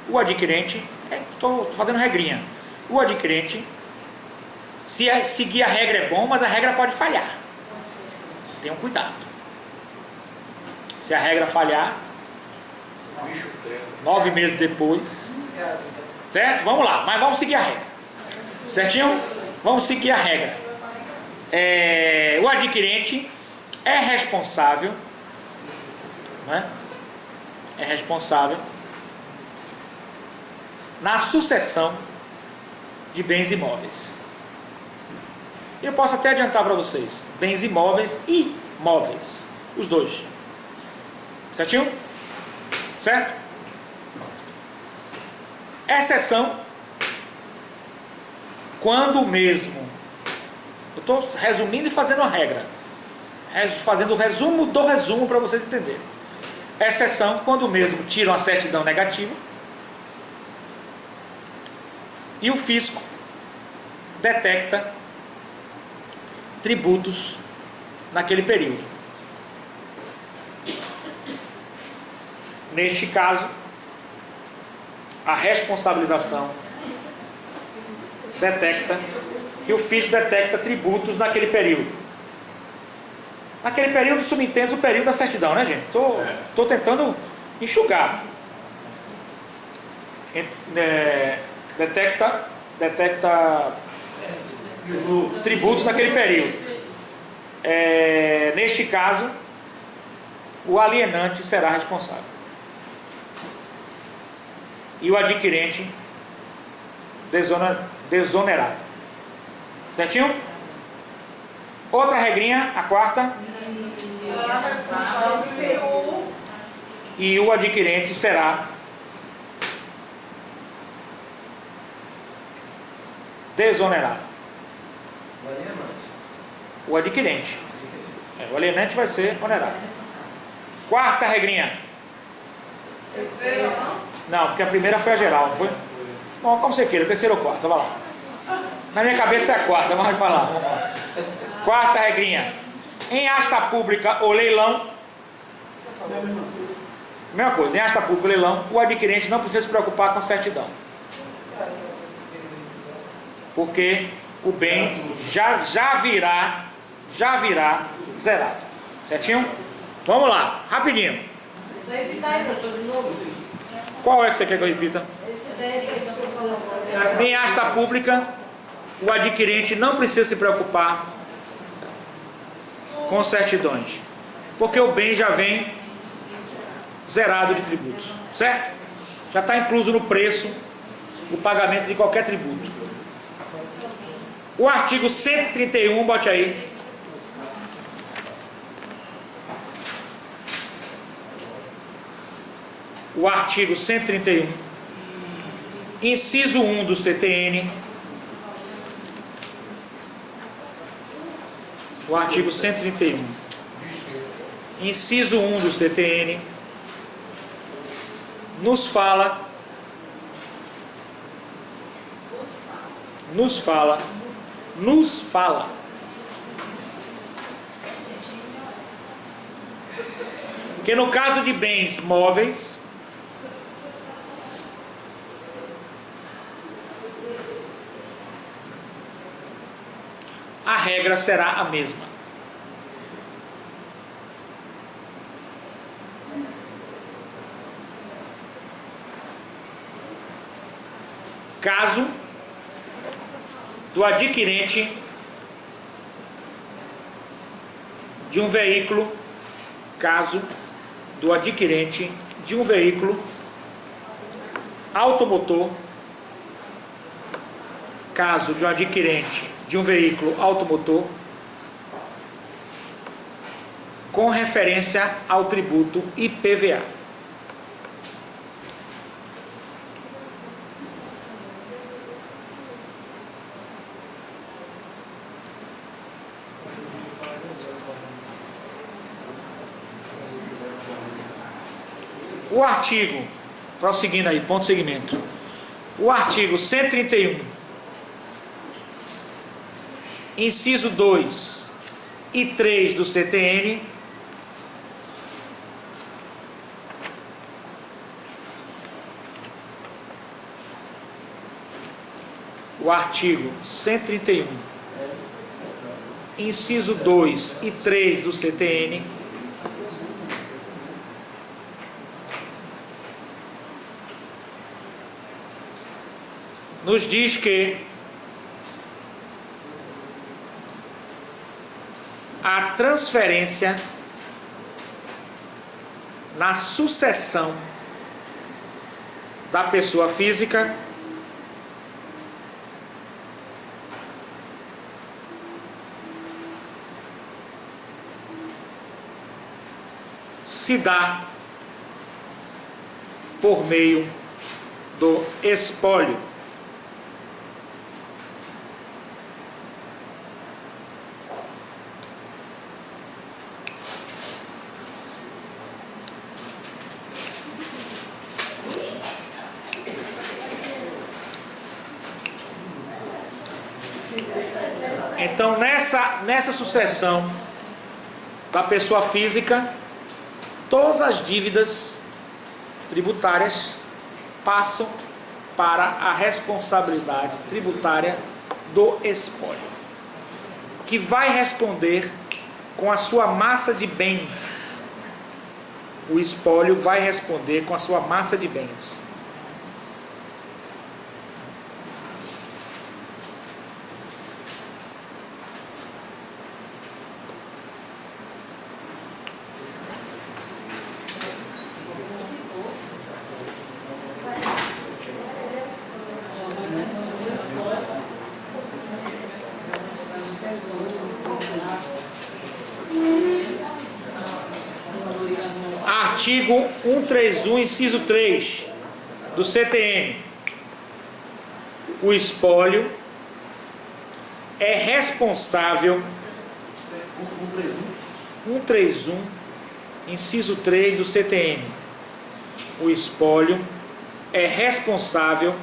O adquirente, estou fazendo regrinha. O adquirente, se seguir a regra é bom, mas a regra pode falhar. Tenham cuidado. Se a regra falhar, 9 meses depois, certo? Vamos lá, mas vamos seguir a regra. Certinho? Vamos seguir a regra. O adquirente é responsável, né? É responsável na sucessão de bens imóveis. Eu posso até adiantar para vocês, bens imóveis e móveis, os dois. Certinho? Certo? Exceção quando o mesmo. Eu estou resumindo e fazendo a regra. Fazendo o resumo do resumo para vocês entenderem. Exceção quando o mesmo tira uma certidão negativa e o fisco detecta tributos naquele período. Neste caso, a responsabilização detecta que o fisco detecta tributos naquele período. Naquele período, subentende o período da certidão, né, gente? Estou tentando enxugar. Detecta tributos naquele período. Neste caso, o alienante será responsável. E o adquirente desonerado. Certinho? Outra regrinha, a quarta. E o adquirente será desonerado. O adquirente. O alienante vai ser onerado. Quarta regrinha. Não, porque a primeira foi a geral, não foi? Bom, como você queira, terceira ou quarta, vai lá. Na minha cabeça é a quarta, mas vai lá. Vamos lá. Quarta regrinha. Em asta pública ou leilão, mesma coisa, em asta pública ou leilão, o adquirente não precisa se preocupar com certidão. Porque o bem já virá zerado. Certinho? Vamos lá, rapidinho. Qual é que você quer que eu repita? Em asta pública, o adquirente não precisa se preocupar com certidões, porque o bem já vem zerado de tributos, certo? Já está incluso no preço o pagamento de qualquer tributo. O artigo 131, bote aí. O artigo 131, inciso 1 do CTN. O artigo 131, inciso 1 do CTN, nos fala que no caso de bens móveis, a regra será a mesma. Caso do adquirente de um veículo, automotor, com referência ao tributo IPVA. O artigo, prosseguindo aí, ponto segmento. O artigo 131, inciso 2 e 3 do CTN, o artigo 131, inciso 2 e 3 do CTN, nos diz que a transferência na sucessão da pessoa física se dá por meio do espólio. Então, nessa sucessão da pessoa física, todas as dívidas tributárias passam para a responsabilidade tributária do espólio, que vai responder com a sua massa de bens. O espólio vai responder com a sua massa de bens. Artigo 131, inciso 3 do CTN. O espólio é responsável. 131, inciso 3 do CTN. O espólio é responsável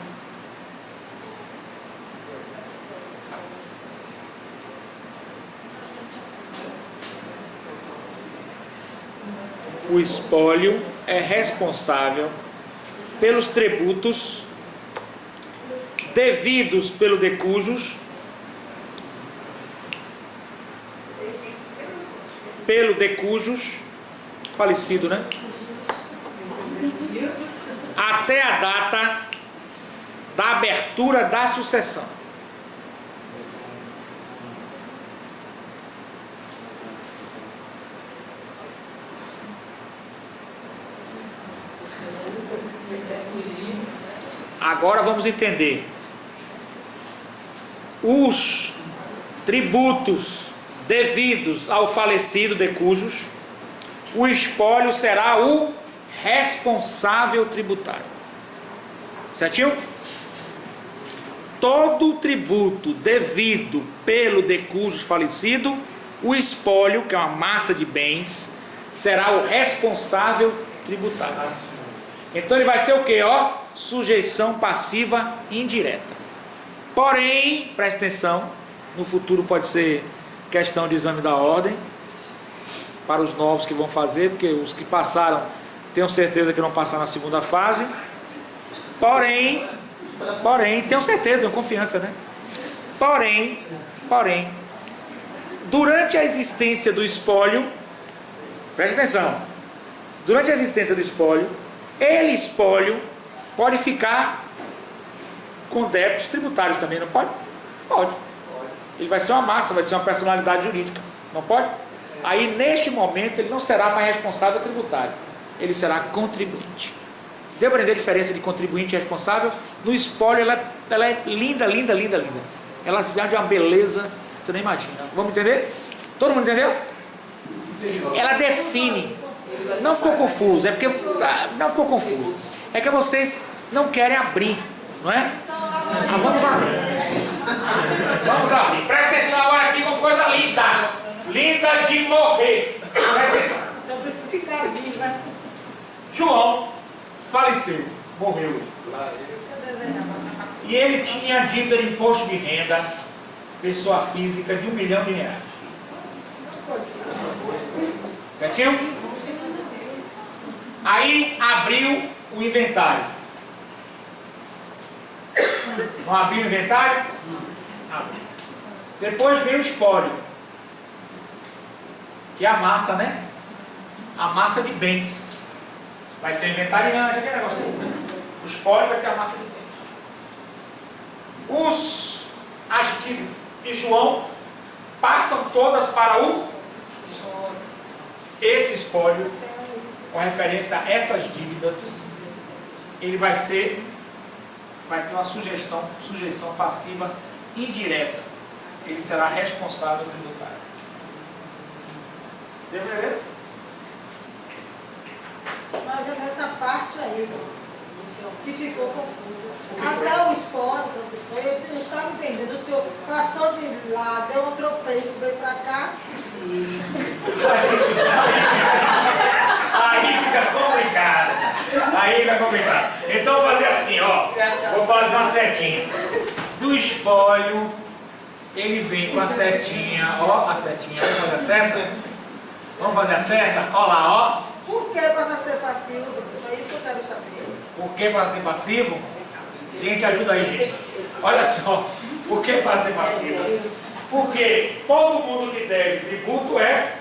pelos tributos devidos pelo de cujos, falecido, né? Até a data da abertura da sucessão. Agora vamos entender. Os tributos devidos ao falecido de cujos, o espólio será o responsável tributário. Certinho? Todo tributo devido pelo de cujos falecido, o espólio, que é uma massa de bens, será o responsável tributário. Então ele vai ser o que? Sujeição passiva indireta. Porém, presta atenção, no futuro pode ser questão de exame da ordem para os novos que vão fazer, porque os que passaram tenho certeza que não passaram na segunda fase. Porém, tenho certeza, tenho confiança, né? Porém, durante a existência do espólio, presta atenção, durante a existência do espólio, ele, espólio, pode ficar com débitos tributários também, não pode? Pode. Ele vai ser uma massa, vai ser uma personalidade jurídica, não pode? Aí, neste momento, ele não será mais responsável tributário, ele será contribuinte. Deu para entender a diferença de contribuinte e responsável? No espólio, ela é linda. Ela se dá de uma beleza, você não imagina. Vamos entender? Todo mundo entendeu? Ela define. Não ficou confuso, é porque não ficou confuso. É que vocês não querem abrir, não é? Vamos abrir. Presta atenção, olha aqui uma coisa linda. Linda de morrer. Presta atenção. João faleceu, morreu. E ele tinha dívida de imposto de renda, pessoa física, de R$1 milhão. Certinho? Aí abriu o inventário. Não abriu o inventário? Abriu. Depois veio o espólio, que é a massa, né? A massa de bens. Vai ter o inventariante, aquele negócio. O espólio vai ter a massa de bens. As dívidas de João passam todas para esse espólio, com referência a essas dívidas, ele vai ter uma sujeição passiva indireta. Ele será responsável tributário. Deu pra ver? Mas é nessa parte aí, que ficou confusa. Até o espólio, professor, eu estava entendendo, o senhor passou de lá, deu um tropeço, veio para cá. Aí fica complicado. Então vou fazer assim, ó. Vou fazer uma setinha. Do espólio, ele vem com a setinha, ó, a setinha. Vamos fazer a seta? Vamos fazer a seta? Ó lá, ó. Por que passa a ser passivo, professor? É isso que eu quero saber. Por que para ser passivo? Gente, ajuda aí, gente. Olha só. Por que para ser passivo? Porque todo mundo que deve tributo é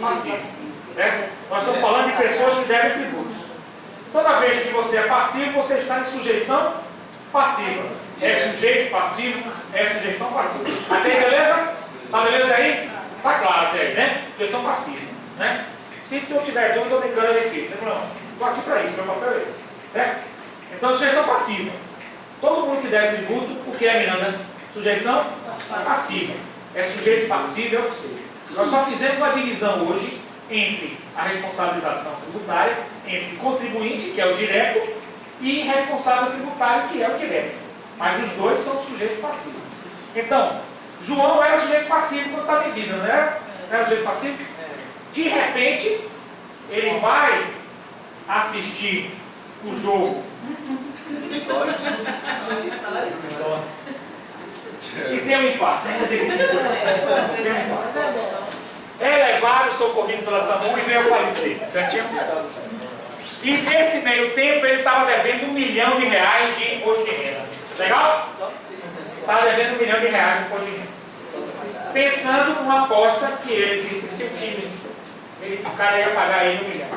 passivo. Né? Nós estamos falando de pessoas que devem tributos. Toda vez que você é passivo, você está em sujeição passiva. É sujeito passivo, é sujeição passiva. Até aí, beleza? Tá beleza aí? Tá claro até aí, né? Sujeição passiva. Né? Se eu tiver dúvida, eu estou brincando aqui. Estou aqui para isso, meu papel é esse. Certo? Então, sujeição passiva. Todo mundo que deve tributo, o que é, Miranda? Sujeição passiva. É sujeito passivo, é o que seja. Nós só fizemos uma divisão hoje entre a responsabilização tributária, entre contribuinte, que é o direto, e responsável tributário, que é o direto. Mas os dois são sujeitos passivos. Então, João era sujeito passivo quando estava em vida, não era? Não era sujeito passivo? De repente, ele vai assistir o jogo. E tem um infarto. É levado, socorrido pela SAMU e veio a falecer. Certinho? E nesse meio tempo ele estava devendo R$1 milhão de imposto de renda. Legal? Estava devendo R$1 milhão de imposto de renda. Pensando numa aposta que ele disse que se o time, o cara ia pagar ele R$1 milhão.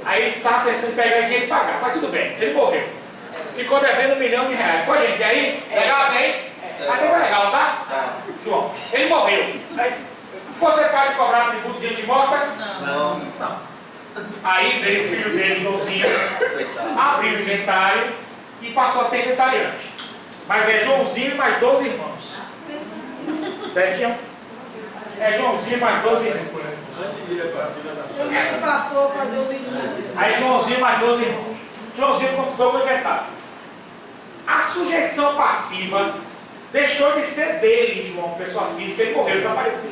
Aí ele estava pensando em pegar esse dinheiro e pagar. Mas tudo bem, ele morreu. Ficou devendo R$1 milhão. Foi, gente? E aí? Legal até aí? Até foi legal, tá? João, ele morreu. Você pode cobrar tributo de gente morta? Não. Aí veio o filho dele, Joãozinho, abriu o inventário e passou a ser inventariante. Mas é Joãozinho e mais 12 irmãos. Certinho? É Joãozinho e mais 12 irmãos. Ele partou fazer o vídeo. Aí Joãozinho e mais 12 irmãos. Joãozinho completou com o inventário. A sujeição passiva deixou de ser dele, João, pessoa física, ele morreu, desapareceu.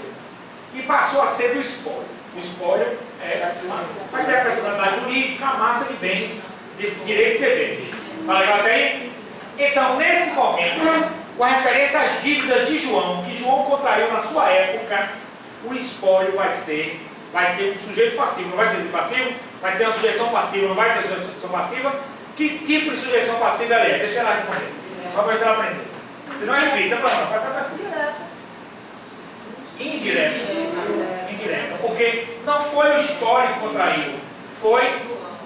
E passou a ser do espólio. O espólio vai ter a personalidade jurídica, a massa de bens, de direitos e deveres. Tá legal até aí? Então, nesse momento, com referência às dívidas de João, que João contraiu na sua época, o espólio vai ter um sujeito passivo, não vai ser passivo, vai ter uma sujeição passiva, não vai ter uma sujeição passiva. Que tipo de sujeição passiva ela é? Deixa ela responder. Só para ver se ela aprender. Se não repita, vai passar tudo. Indireta, porque não foi o espólio que contraiu, foi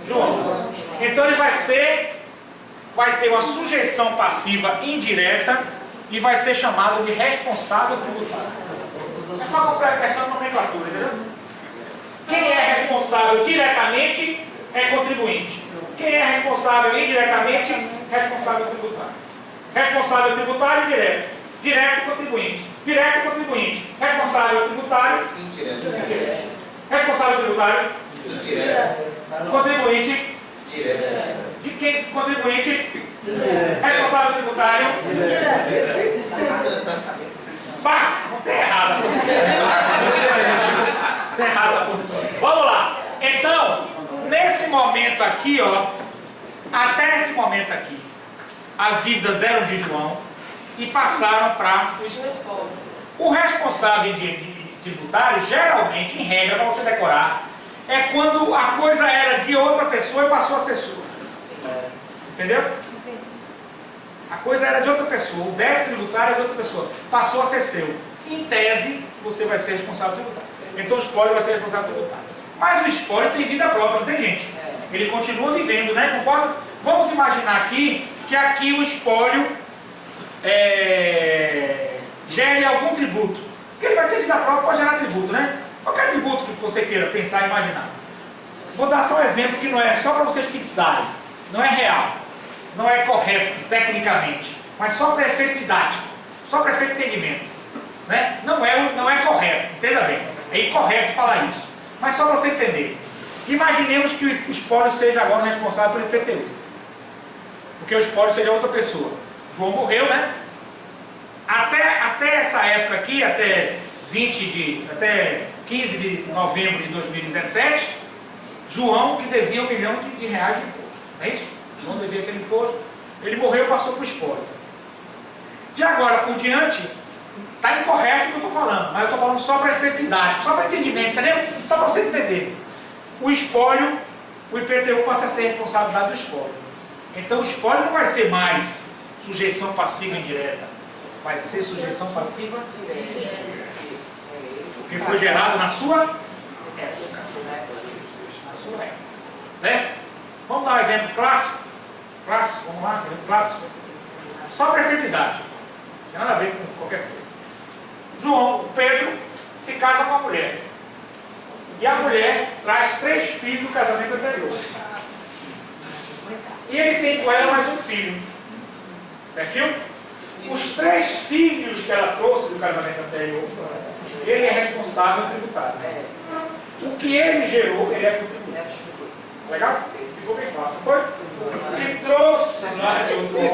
João. Então ele vai ter uma sujeição passiva indireta e vai ser chamado de responsável tributário. É só comprar a questão de nomenclatura, entendeu? Quem é responsável diretamente é contribuinte. Quem é responsável indiretamente, responsável tributário. Responsável tributário e direto. Direto contribuinte. Direto contribuinte. Responsável tributário. Indireto. Responsável tributário. Indireto. Contribuinte. Direto. De quem? Contribuinte. Responsável tributário. Pá, não tem errado. Tem errado. Vamos lá. Então, nesse momento. momento aqui, ó, até esse momento aqui, as dívidas eram de João e passaram para o esposo. O responsável de tributário, geralmente, em regra, para você decorar, é quando a coisa era de outra pessoa e passou a ser sua. Entendeu? A coisa era de outra pessoa, o débito tributário é de outra pessoa, passou a ser seu. Em tese, você vai ser responsável tributário. Então o espólio vai ser responsável tributário. Mas o espólio tem vida própria, não tem gente? Ele continua vivendo, né? Concorda? Vamos imaginar aqui que aqui o espólio gere algum tributo. Porque ele vai ter vida própria para gerar tributo, né? Qualquer tributo que você queira pensar e imaginar. Vou dar só um exemplo que não é só para vocês fixarem. Não é real. Não é correto tecnicamente. Mas só para efeito didático. Só para efeito de entendimento. Né? Não é correto. Entenda bem. É incorreto falar isso. Mas só para você entender. Imaginemos que o espólio seja agora responsável pelo IPTU. Porque o espólio seja outra pessoa. João morreu, né? Até essa época aqui, até 15 de novembro de 2017, João que devia R$1 milhão de reais de imposto. Não é isso? João devia aquele imposto. Ele morreu e passou para o espólio. De agora por diante, está incorreto o que eu estou falando, mas eu estou falando só para efeito didático, só para entendimento, entendeu? Só para você entender. O espólio, o IPTU passa a ser responsabilidade do espólio. Então o espólio não vai ser mais sujeição passiva indireta, vai ser sujeição passiva direta. Porque foi gerado na sua época. Na sua época. Certo? Vamos dar um exemplo clássico. Clássico, vamos lá, clássico. Só para efeito didático. Não tem nada a ver com qualquer coisa. João, Pedro, se casa com a mulher. E a mulher traz 3 filhos do casamento anterior. E ele tem com ela mais um filho. Certinho? Os 3 filhos que ela trouxe do casamento anterior, ele é responsável tributário. O que ele gerou, ele é contribuinte. Legal? Ficou bem fácil, não foi? Que trouxe lá de outro homem.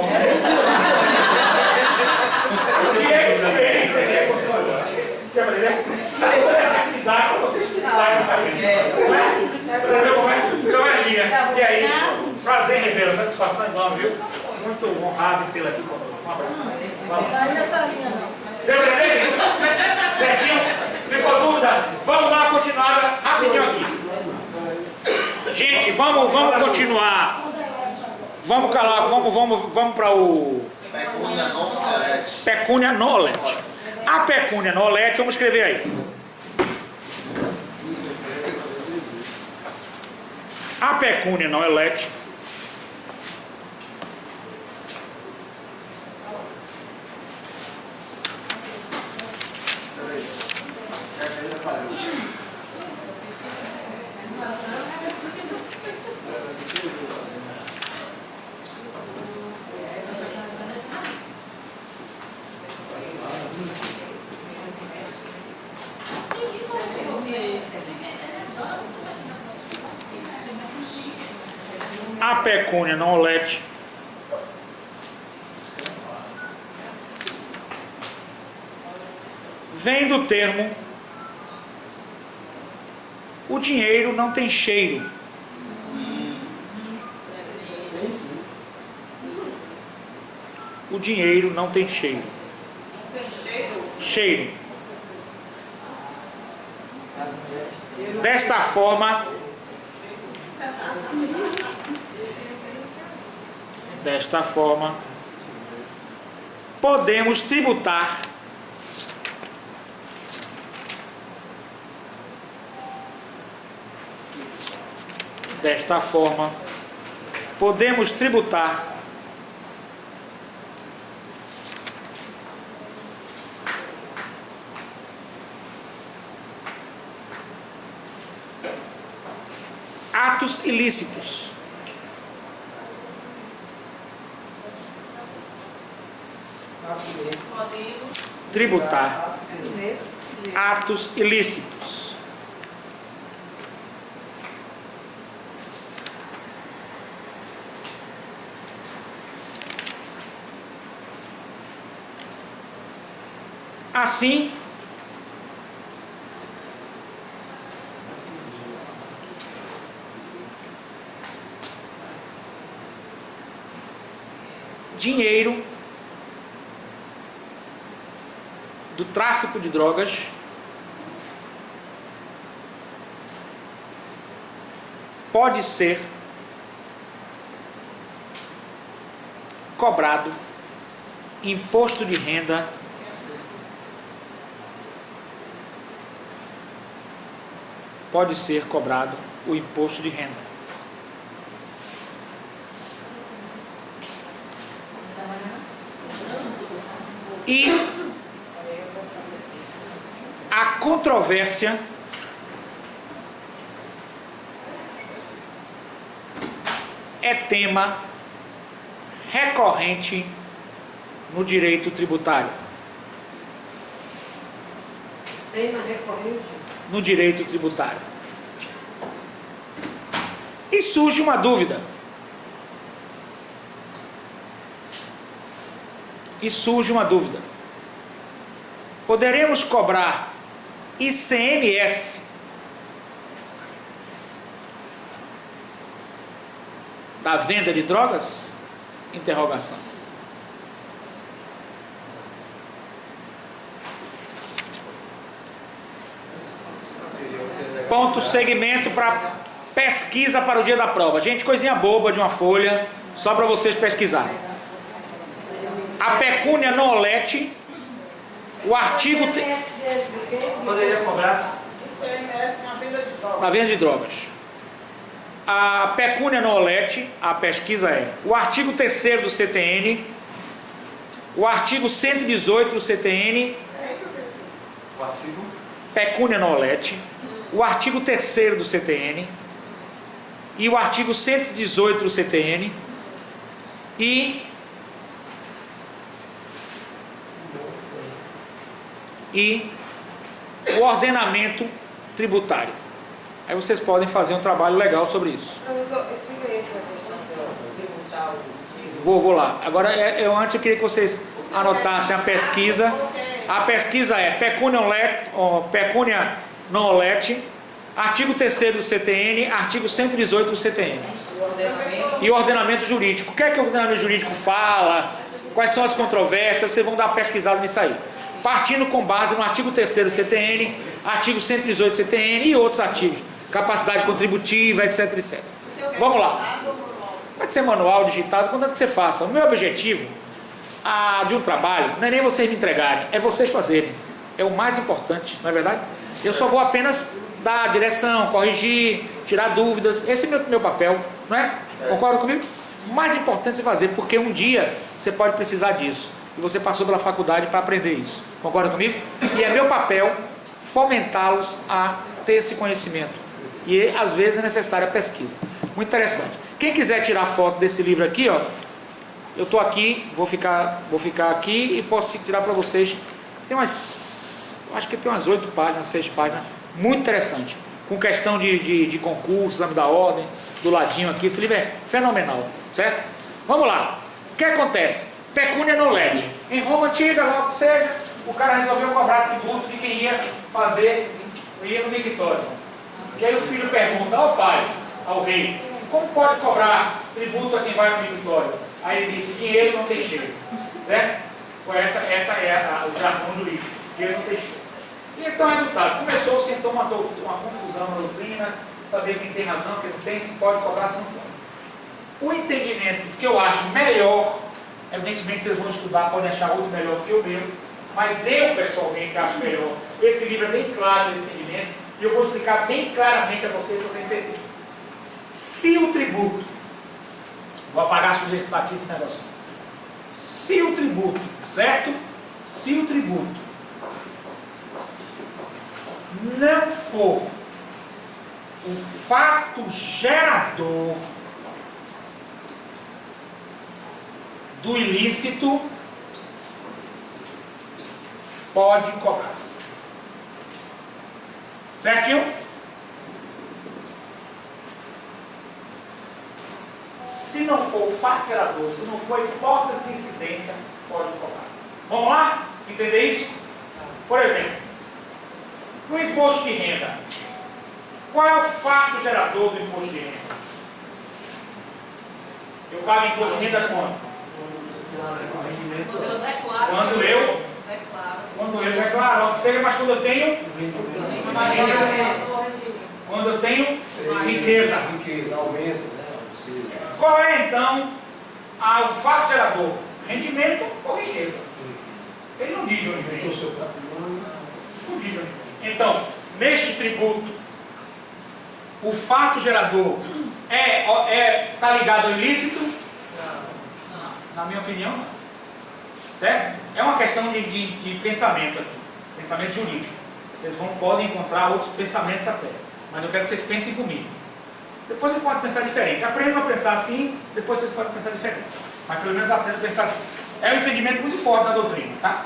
O que ele fez, ele é contribuinte. Quer ver? Essa atividade para vocês pensarem para gente. Entendeu como é? Então é minha. E aí, prazer, Rivera, satisfação enorme, viu? Muito honrado em tê-la aqui conosco. Um abraço. Vai nessa linha, não. Deu pra entender, gente? Certinho? Ficou dúvida? Vamos dar uma continuada rapidinho aqui. Gente, vamos continuar. Vamos calar, vamos para o pecúnia nolete. A pecúnia nolete, vamos escrever aí. A pecúnia nolete a pecúnia nolete vem do termo o dinheiro não tem cheiro. O dinheiro não tem cheiro. Tem cheiro? Cheiro. Desta forma, podemos tributar atos ilícitos. Podemos Tributar atos ilícitos. Assim, dinheiro do tráfico de drogas pode ser cobrado imposto de renda pode ser cobrado o imposto de renda. E a controvérsia é tema recorrente no direito tributário. Tema recorrente? No direito tributário. E surge uma dúvida. Poderemos cobrar ICMS da venda de drogas? Interrogação. Ponto, segmento para pesquisa para o dia da prova. Gente, coisinha boba de uma folha, só para vocês pesquisarem. A pecúnia non olet, o artigo... Poderia cobrar? ICMS na venda de drogas. Na venda de drogas. A pecúnia non olet, a pesquisa é o artigo 3º do CTN, o artigo 118 do CTN, O artigo? pecúnia non olet, o artigo 3º do CTN e o artigo 118 do CTN e o ordenamento tributário. Aí vocês podem fazer um trabalho legal sobre isso. Professor, explica aí essa questão do tributar o Vou lá. Agora, antes eu queria que vocês anotassem a pesquisa. A pesquisa é pecúnia non olet, artigo 3º do CTN, artigo 118 do CTN. E o ordenamento jurídico. O que é que o ordenamento jurídico fala? Quais são as controvérsias? Vocês vão dar uma pesquisada nisso aí. Partindo com base no artigo 3º do CTN, artigo 118 do CTN e outros artigos. Capacidade contributiva, etc, etc. Vamos lá. Pode ser manual, digitado, contanto que você faça. O meu objetivo de um trabalho não é nem vocês me entregarem, é vocês fazerem. É o mais importante, não é verdade? Eu só vou apenas dar direção, corrigir, tirar dúvidas. Esse é o meu papel, não é? Concorda comigo? O mais importante é você fazer, porque um dia você pode precisar disso. E você passou pela faculdade para aprender isso. Concorda comigo? E é meu papel fomentá-los a ter esse conhecimento. E às vezes é necessária a pesquisa. Muito interessante. Quem quiser tirar foto desse livro aqui, ó, eu estou aqui, vou ficar aqui e posso tirar para vocês. Tem acho que tem umas 8 páginas, 6 páginas, muito interessante. Com questão de concurso, exame da ordem, do ladinho aqui. Esse livro é fenomenal, certo? Vamos lá. O que acontece? Pecúnia non olet. Em Roma antiga, lá que seja, o cara resolveu cobrar tributo de quem ia no mictório. E aí o filho pergunta ao pai, ao rei, como pode cobrar tributo a quem vai no mictório? Aí ele disse, dinheiro não tem cheiro. Certo? Essa é o jargão jurídico. Dinheiro não tem cheiro. E então, resultado, começou-se então uma confusão na doutrina, saber quem tem razão, quem não tem, se pode cobrar, se não pode. O entendimento que eu acho melhor, evidentemente vocês vão estudar, podem achar outro melhor do que o meu, mas eu pessoalmente acho melhor. Esse livro é bem claro nesse entendimento, e eu vou explicar bem claramente a vocês entenderem. Se o tributo, vou apagar a sugestão aqui desse negócio. Se o tributo, certo? Se o tributo não for o fato gerador do ilícito, pode cobrar. Certinho? Se não for o fato gerador, se não for a hipótese de incidência, pode cobrar. Vamos lá? Entender isso? Por exemplo, no imposto de renda, qual é o fato gerador do imposto de renda? Eu pago imposto de renda quanto? Quando eu declaro. Quando eu declaro, observe, mas quando eu tenho riqueza. Riqueza, aumenta, né? Qual é então o fato gerador? Rendimento ou riqueza? Ele não diz de onde vem. O seu patrimônio. Não diz de onde vem. Então, neste tributo, o fato gerador está ligado ao ilícito? Não. Na minha opinião, não. Certo? É uma questão de pensamento aqui, pensamento jurídico. Vocês podem encontrar outros pensamentos até, mas eu quero que vocês pensem comigo. Depois vocês podem pensar diferente. Aprendam a pensar assim, depois vocês podem pensar diferente. Mas pelo menos aprendam a pensar assim. É um entendimento muito forte da doutrina, tá?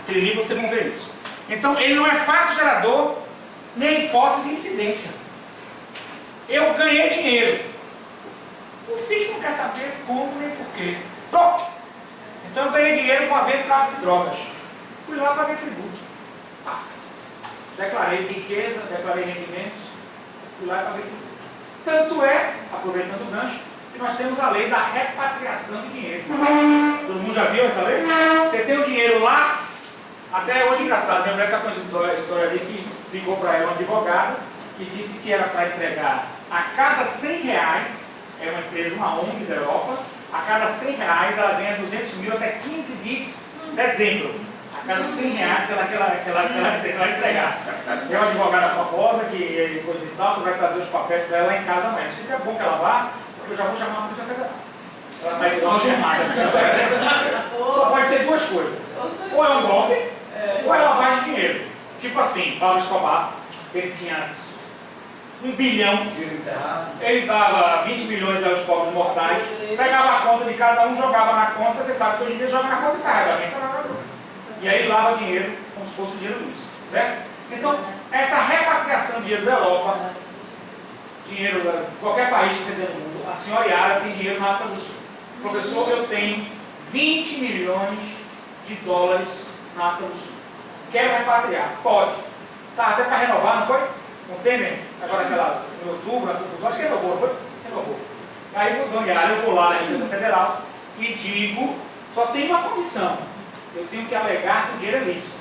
Aquele livro vocês vão ver isso. Então, ele não é fato gerador, nem hipótese de incidência. Eu ganhei dinheiro. O fisco não quer saber como nem porquê. Pronto! Então eu ganhei dinheiro com a venda de tráfico de drogas. Fui lá para ver tributo. Declarei riqueza, declarei rendimentos. Fui lá para ver tributo. Tanto é, aproveitando o gancho, que nós temos a lei da repatriação de dinheiro. Todo mundo já viu essa lei? Você tem o dinheiro lá, até hoje engraçado, minha mulher está com a história ali que ligou para ela uma advogada que disse que era para entregar a cada 100 reais, é uma empresa, uma ONG da Europa, a cada 100 reais ela ganha 200 mil até 15 de dezembro. A cada 100 reais que ela entregar. É uma advogada famosa, que coisa e tal, que vai trazer os papéis para ela lá em casa amanhã. Isso é bom que ela vá, porque eu já vou chamar a Polícia Federal. Ela sai de lá chamada. Só pode ser duas coisas. Ou é um golpe, ou é lavagem de dinheiro. Tipo assim, Pablo Escobar, ele tinha 1 bilhão, ele dava 20 milhões aos pobres mortais, pegava a conta de cada um, jogava na conta, você sabe que hoje em dia joga na conta e sai, e aí lava dinheiro como se fosse o dinheiro lícito, certo? Então, essa repatriação de dinheiro da Europa, dinheiro de qualquer país que você tem no mundo, a senhora Yara tem dinheiro na África do Sul. Professor, eu tenho 20 milhões de dólares na África do Sul. Quero repatriar? Pode. Tá até para renovar, não foi? Com o Temer, agora em outubro, na confusão, acho que renovou, não foi? Renovou. Aí, Dona Yara, eu vou lá na Receita Federal e digo, só tem uma condição. Eu tenho que alegar que o dinheiro é lícito.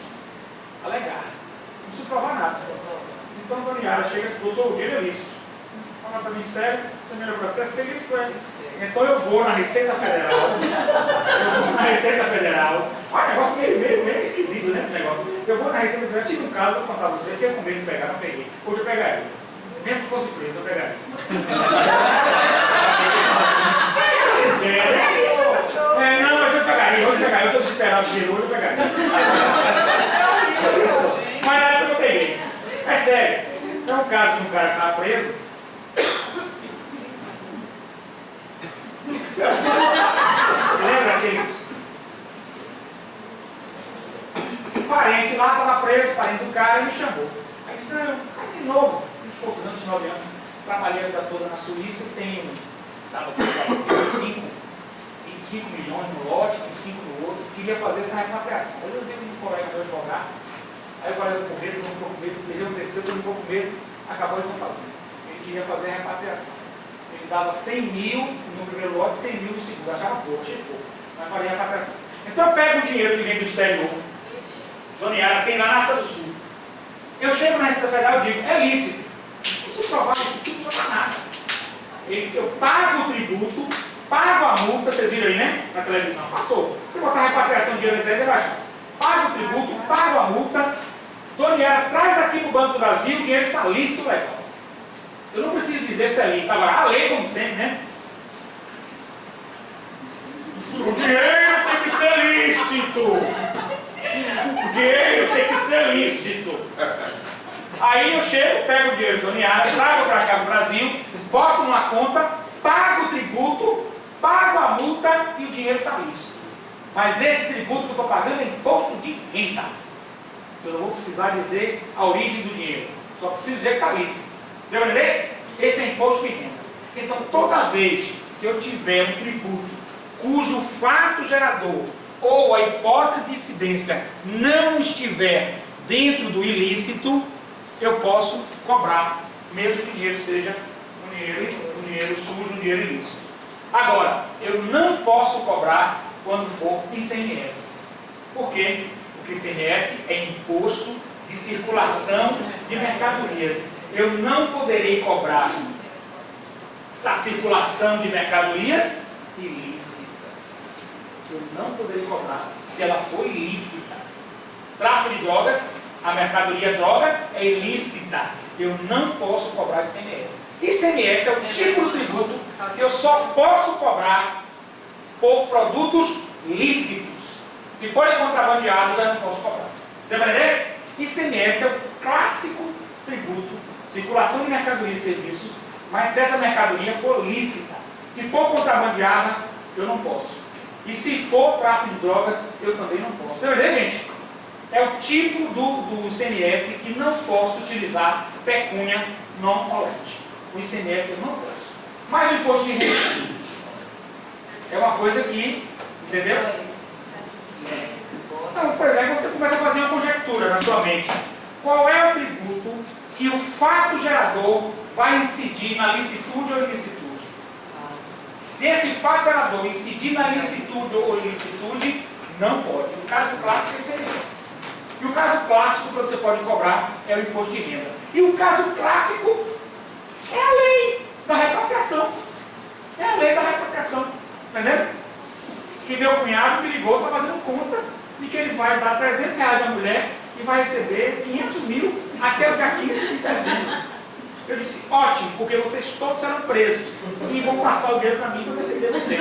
Alegar. Não preciso provar nada. Então, Dona Yara chega e diz, doutor, o dinheiro é lícito. Fala para mim, sério, o primeiro processo é lícito, é. Então eu vou na Receita Federal. Olha, o negócio meio esquisito, né, esse negócio. Eu vou na Receita Federal, tive um caso, vou contar para você, que eu com medo de pegar, não peguei. Hoje eu pegaria. Mesmo que fosse preso, eu pegaria. Não, mas eu pegaria, hoje eu pegaria. Eu estou desesperado de hoje, eu pegaria. Mas na época eu peguei. É sério. É um caso de um cara que estava preso. Lembra aquele parente lá, estava preso, parente do cara, e me chamou. Aí disse, não, de novo, uns poucos anos, 9 anos, trabalhei a vida toda na Suíça, tenho, estava com 25 milhões no lote, 25 no outro, queria fazer essa repatriação. Aí eu dei um colega meu advogado, aí eu falei com medo, não ficou com medo, ele um terceiro, eu não ficou com medo, acabou de não fazer. Ele queria fazer a repatriação. Ele dava 100 mil no primeiro lote, 100 mil no segundo, achava pouco, achei pouco, mas falei repatriação. Então eu pego o dinheiro que vem do exterior, Dona Yara tem lá na África do Sul. Eu chego na Receita Federal e digo, é lícito. Não se provar isso, não vai nada. Eu pago o tributo, pago a multa, vocês viram aí, né? Na televisão, passou. Se botar a repatriação de dinheiro, você vai achar. Pago o tributo, pago a multa, Dona Yara traz aqui para o Banco do Brasil, o dinheiro está lícito, legal. Eu não preciso dizer se é lícito. Agora, a lei, como sempre, né? O dinheiro tem que ser lícito. O dinheiro tem que ser lícito. Aí eu chego, pego o dinheiro do Dona Yara, trago para cá no Brasil, boto numa conta, pago o tributo, pago a multa e o dinheiro está lícito. Mas esse tributo que eu estou pagando é imposto de renda. Eu não vou precisar dizer a origem do dinheiro. Só preciso dizer que está lícito. Deu para entender? Esse é imposto de renda. Então, toda vez que eu tiver um tributo cujo fato gerador ou a hipótese de incidência não estiver dentro do ilícito, eu posso cobrar, mesmo que o dinheiro seja um dinheiro sujo, um dinheiro ilícito. Agora, eu não posso cobrar quando for ICMS. Por quê? Porque ICMS é imposto de circulação de mercadorias. Eu não poderei cobrar a circulação de mercadorias ilícitas. Eu não poderei cobrar se ela for ilícita. Tráfico de drogas, a mercadoria droga é ilícita. Eu não posso cobrar ICMS. ICMS é o tipo de tributo que eu só posso cobrar por produtos lícitos. Se forem contrabandeados, eu não posso cobrar. Deu para entender? ICMS é o clássico tributo, circulação de mercadoria e serviços, mas se essa mercadoria for lícita. Se for contrabandeada, eu não posso. E se for tráfico de drogas, eu também não posso. Deu para entender, gente? É o tipo do ICMS que não posso utilizar pecúnia non olet. O ICMS eu não posso. Mas o imposto de renda é uma coisa que, entendeu? Então, por exemplo, você começa a fazer uma conjectura na sua mente. Qual é o tributo que o fato gerador vai incidir na licitude ou ilicitude? Se esse fato gerador incidir na licitude ou ilicitude, não pode. No caso clássico é ICMS. E o caso clássico que você pode cobrar é o imposto de renda. E o caso clássico é a lei da repatriação. É a lei da repatriação. Entendeu? Que meu cunhado me ligou, está fazendo conta de que ele vai dar R$300 à mulher e vai receber 500 mil até o dia 15 de dezembro. Eu disse, ótimo, porque vocês todos serão presos e vão passar o dinheiro para mim para defender você.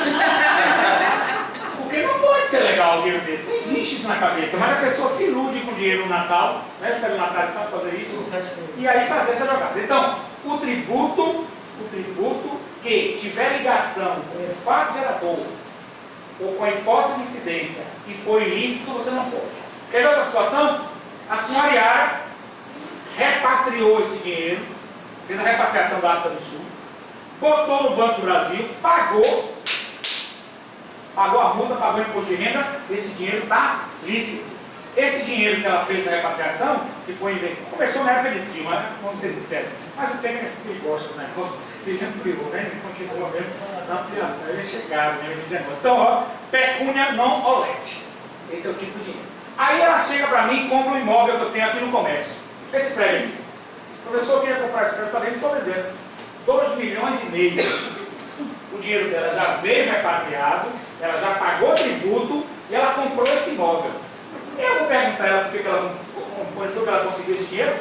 Porque não pode ser legal o dinheiro desse, não existe isso na cabeça, mas a pessoa se ilude com o dinheiro no Natal, né? Está no Natal, sabe fazer isso, e aí fazer essa jogada. Então, o tributo que tiver ligação com o fato gerador ou com a hipótese de incidência e for ilícito, você não pode. Quer ver outra situação? A senhora Yara repatriou esse dinheiro, fez a repatriação da África do Sul, botou no Banco do Brasil, pagou a multa, pagou o imposto de renda, esse dinheiro está lícito. Esse dinheiro que ela fez a repatriação, que foi inventado, começou na época de Dilma, vamos ser sinceros, mas o Temer ele gosta do negócio, ele ampliou, né? Ele continua mesmo na ampliação, ele é chegado mesmo esse negócio. Então, ó, pecúnia non olet. Esse é o tipo de dinheiro. Aí ela chega para mim e compra um imóvel que eu tenho aqui no comércio. Esse prédio aqui. O professor queria comprar esse prédio, também estou vendendo. 2,5 milhões. O dinheiro dela já veio repatriado, ela já pagou tributo e ela comprou esse imóvel. Eu vou perguntar a ela por que quando foi que ela conseguiu esse dinheiro?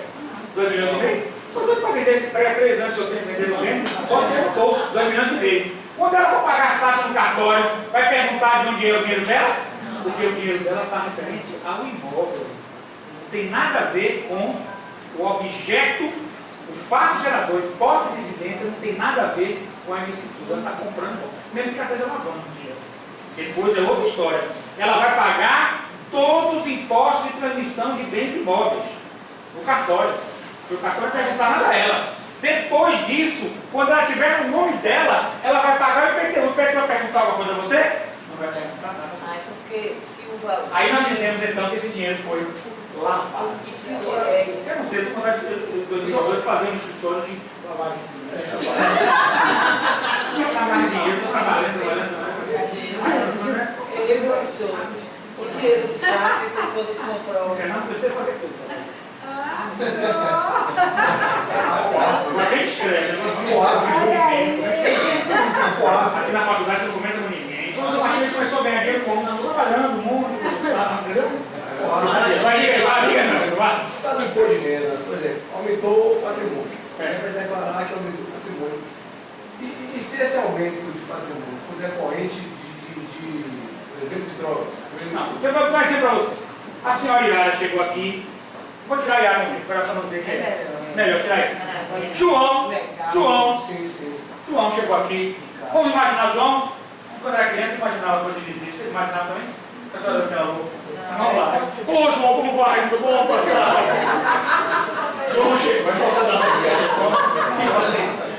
2,5 milhões? Estou doido para vender esse prédio há 3 anos que eu tenho que vender no vendo, pode ter no bolso, 2,5 milhões. Quando ela for pagar as taxas no cartório, vai perguntar de onde é o dinheiro dela? Porque o dinheiro dela está referente ao imóvel. Não tem nada a ver com o objeto, o fato gerador, hipótese de incidência, não tem nada a ver com a ilicitude. Ela está comprando, mesmo que ela esteja lavando o dinheiro. Depois é outra história. Ela vai pagar todos os impostos de transmissão de bens imóveis no cartório. Porque o cartório não pergunta nada a ela. Depois disso, quando ela tiver no nome dela, ela vai pagar o IPTU. O IPTU vai perguntar alguma coisa a você? Não vai perguntar nada. Porque se o valor... Aí nós dizemos então que esse dinheiro foi lavado. E se o dinheiro é isso? Eu não sei, estou com vontade de fazer um escritório de lavagem de dinheiro. Lavagem de dinheiro, estou trabalhando. Professor, o dinheiro do tráfico, quando comprou... Não precisa fazer tudo. A gente escreve, aqui na faculdade você não comenta com ninguém. Então a gente começou a ganhar dinheiro como? Nós estamos trabalhando no mundo, entendeu? Vai Está no imposto de renda, por exemplo, aumentou o patrimônio. Vai declarar que aumentou o patrimônio. E se esse aumento de patrimônio for decorrente de evento de drogas? Não, você vai dizer para você. A senhora Yara chegou aqui. Vou tirar a Yara para não dizer que é. Melhor tirar ele. João chegou aqui. Vamos imaginar o João? Quando era criança, imaginava coisa invisível. Você imaginava também? Essa hora que ela vamos lá. Ô João, como vai? Tudo bom, parceiro? João chega, vai soltar da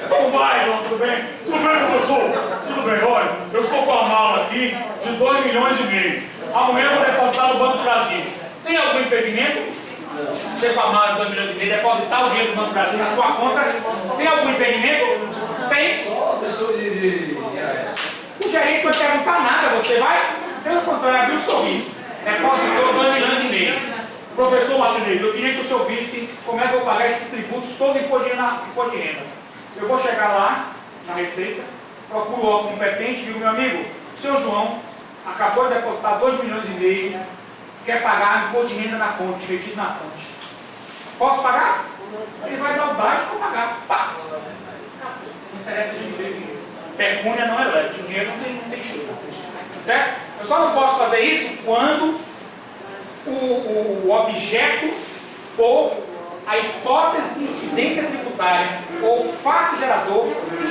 Como vai, João? Tudo bem? Tudo bem, professor? Tudo bem, olha, eu estou com a mala aqui de 2,5 milhões. Amanhã eu vou depositar no Banco do Brasil. Tem algum impedimento? Você com a mala de 2,5 milhões, depositar o dinheiro do Banco do Brasil na sua conta, tem algum impedimento? Tem? Só assessor de IAS. O gerente não vai perguntar nada, você vai Pelo contrário, abriu um sorriso. Depositou 2 milhões e meio. Professor Martinez, eu queria que o senhor visse como é que eu vou pagar esses tributos todo em imposto de renda. Eu vou chegar lá na Receita, procuro o órgão competente e digo, meu amigo, o senhor João acabou de depositar 2 milhões e meio, quer pagar imposto de renda na fonte, retido na fonte. Posso pagar? Ele vai dar o baixo para pagar. Pá! Não interessa de dinheiro. Pecúnia não é leve, o dinheiro não tem chuva. Certo? Eu só não posso fazer isso quando o objeto for a hipótese de incidência tributária ou o fato gerador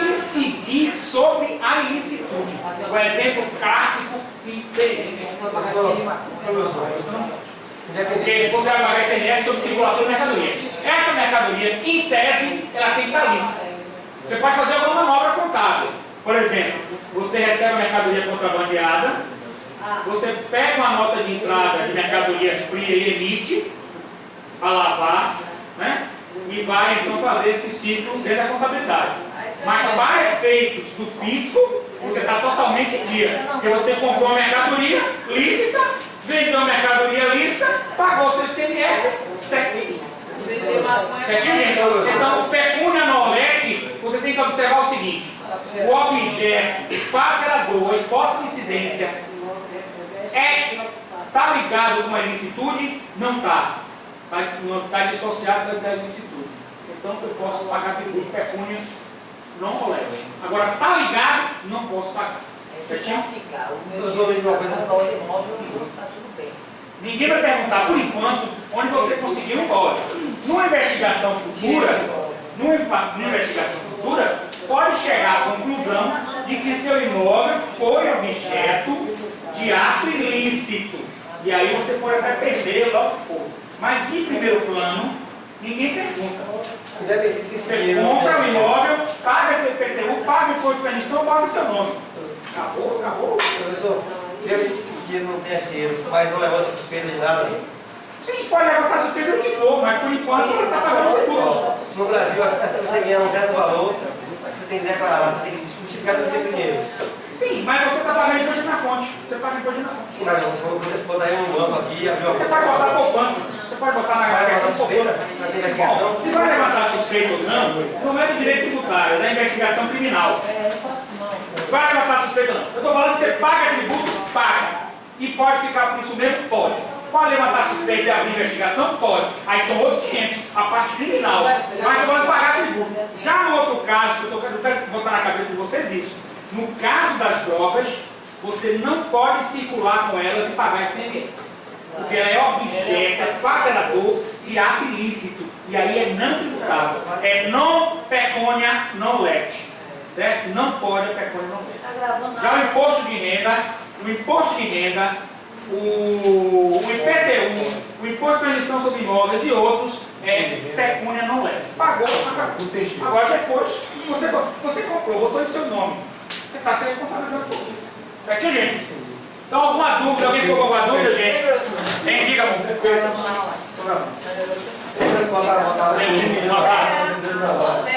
incidir sobre a ilicitude. O exemplo clássico seria. Porque você vai pagar ICMS sobre circulação de mercadoria. Essa mercadoria, em tese, ela tem que estar lícita. Você pode fazer alguma manobra contábil. Por exemplo, você recebe a mercadoria contrabandeada, você pega uma nota de entrada de mercadorias frias e emite para lavar, né? E vai então fazer esse ciclo dentro da contabilidade. Mas para efeitos do fisco, você está totalmente em dia. Porque você comprou uma mercadoria lícita, vendeu uma mercadoria lícita, pagou seu ICMS, certinho. Então, pecúnia nolete, você tem que observar o seguinte: o objeto, o fato gerador, a hipótese de incidência está ligado com a ilicitude? Não está. Está dissociado da ilicitude. Então eu posso pagar tributo pecúnia não nolete. Agora está ligado, não posso pagar. Certinho? Ninguém vai perguntar, por enquanto, onde você conseguiu um código. Numa investigação futura, pode chegar à conclusão de que seu imóvel foi objeto de ato ilícito. E aí você pode até perder logo que for. Mas de primeiro plano, ninguém pergunta. Você compra o imóvel, paga seu IPTU, paga o imposto de permissão, paga o seu nome. Acabou. Professor, esse dinheiro não tem cheiro, mas não levanta suspeita de nada. Sim, pode levantar suspeita do que for, mas por enquanto ela está pagando tudo. Se no Brasil você ganhar um certo valor, você tem que declarar, você tem que justificar do que dinheiro. Sim, mas você está pagando imposto na fonte. Você paga imposto na fonte. Sim, mas você pode botar aí um banco aqui, abrir uma Você pode botar poupança. Você pode botar na vai levantar questão suspeita poupança. para ter investigação. Se vai levantar suspeita ou não é do direito tributário, é da investigação criminal. Vai levantar suspeita ou não. Eu estou falando que você paga tributo, paga. E pode ficar por isso mesmo? Pode. Pode levantar suspeita e abrir investigação? Pode. Aí são outros 500, a parte criminal. Mas pode pagar tributo. Já no outro caso, eu quero botar na cabeça de vocês isso. No caso das drogas, você não pode circular com elas e pagar ICMS. Porque ela é objeto, é faturador de ato ilícito. E aí é não tributável. É non pecúnia non lete. Certo? Não pode a pecúnia non lete. Já o imposto de renda, o IPTU, o imposto de permissão sobre imóveis e outros, é pecúnia non lete. Pagou, acabou. Agora depois, você comprou, botou em seu nome. Você está se responsabilizando por tudo. Certinho, gente? Então, alguma dúvida? Alguém ficou com alguma dúvida, gente? Quem diga, amor? Sempre botar Tem um abraço.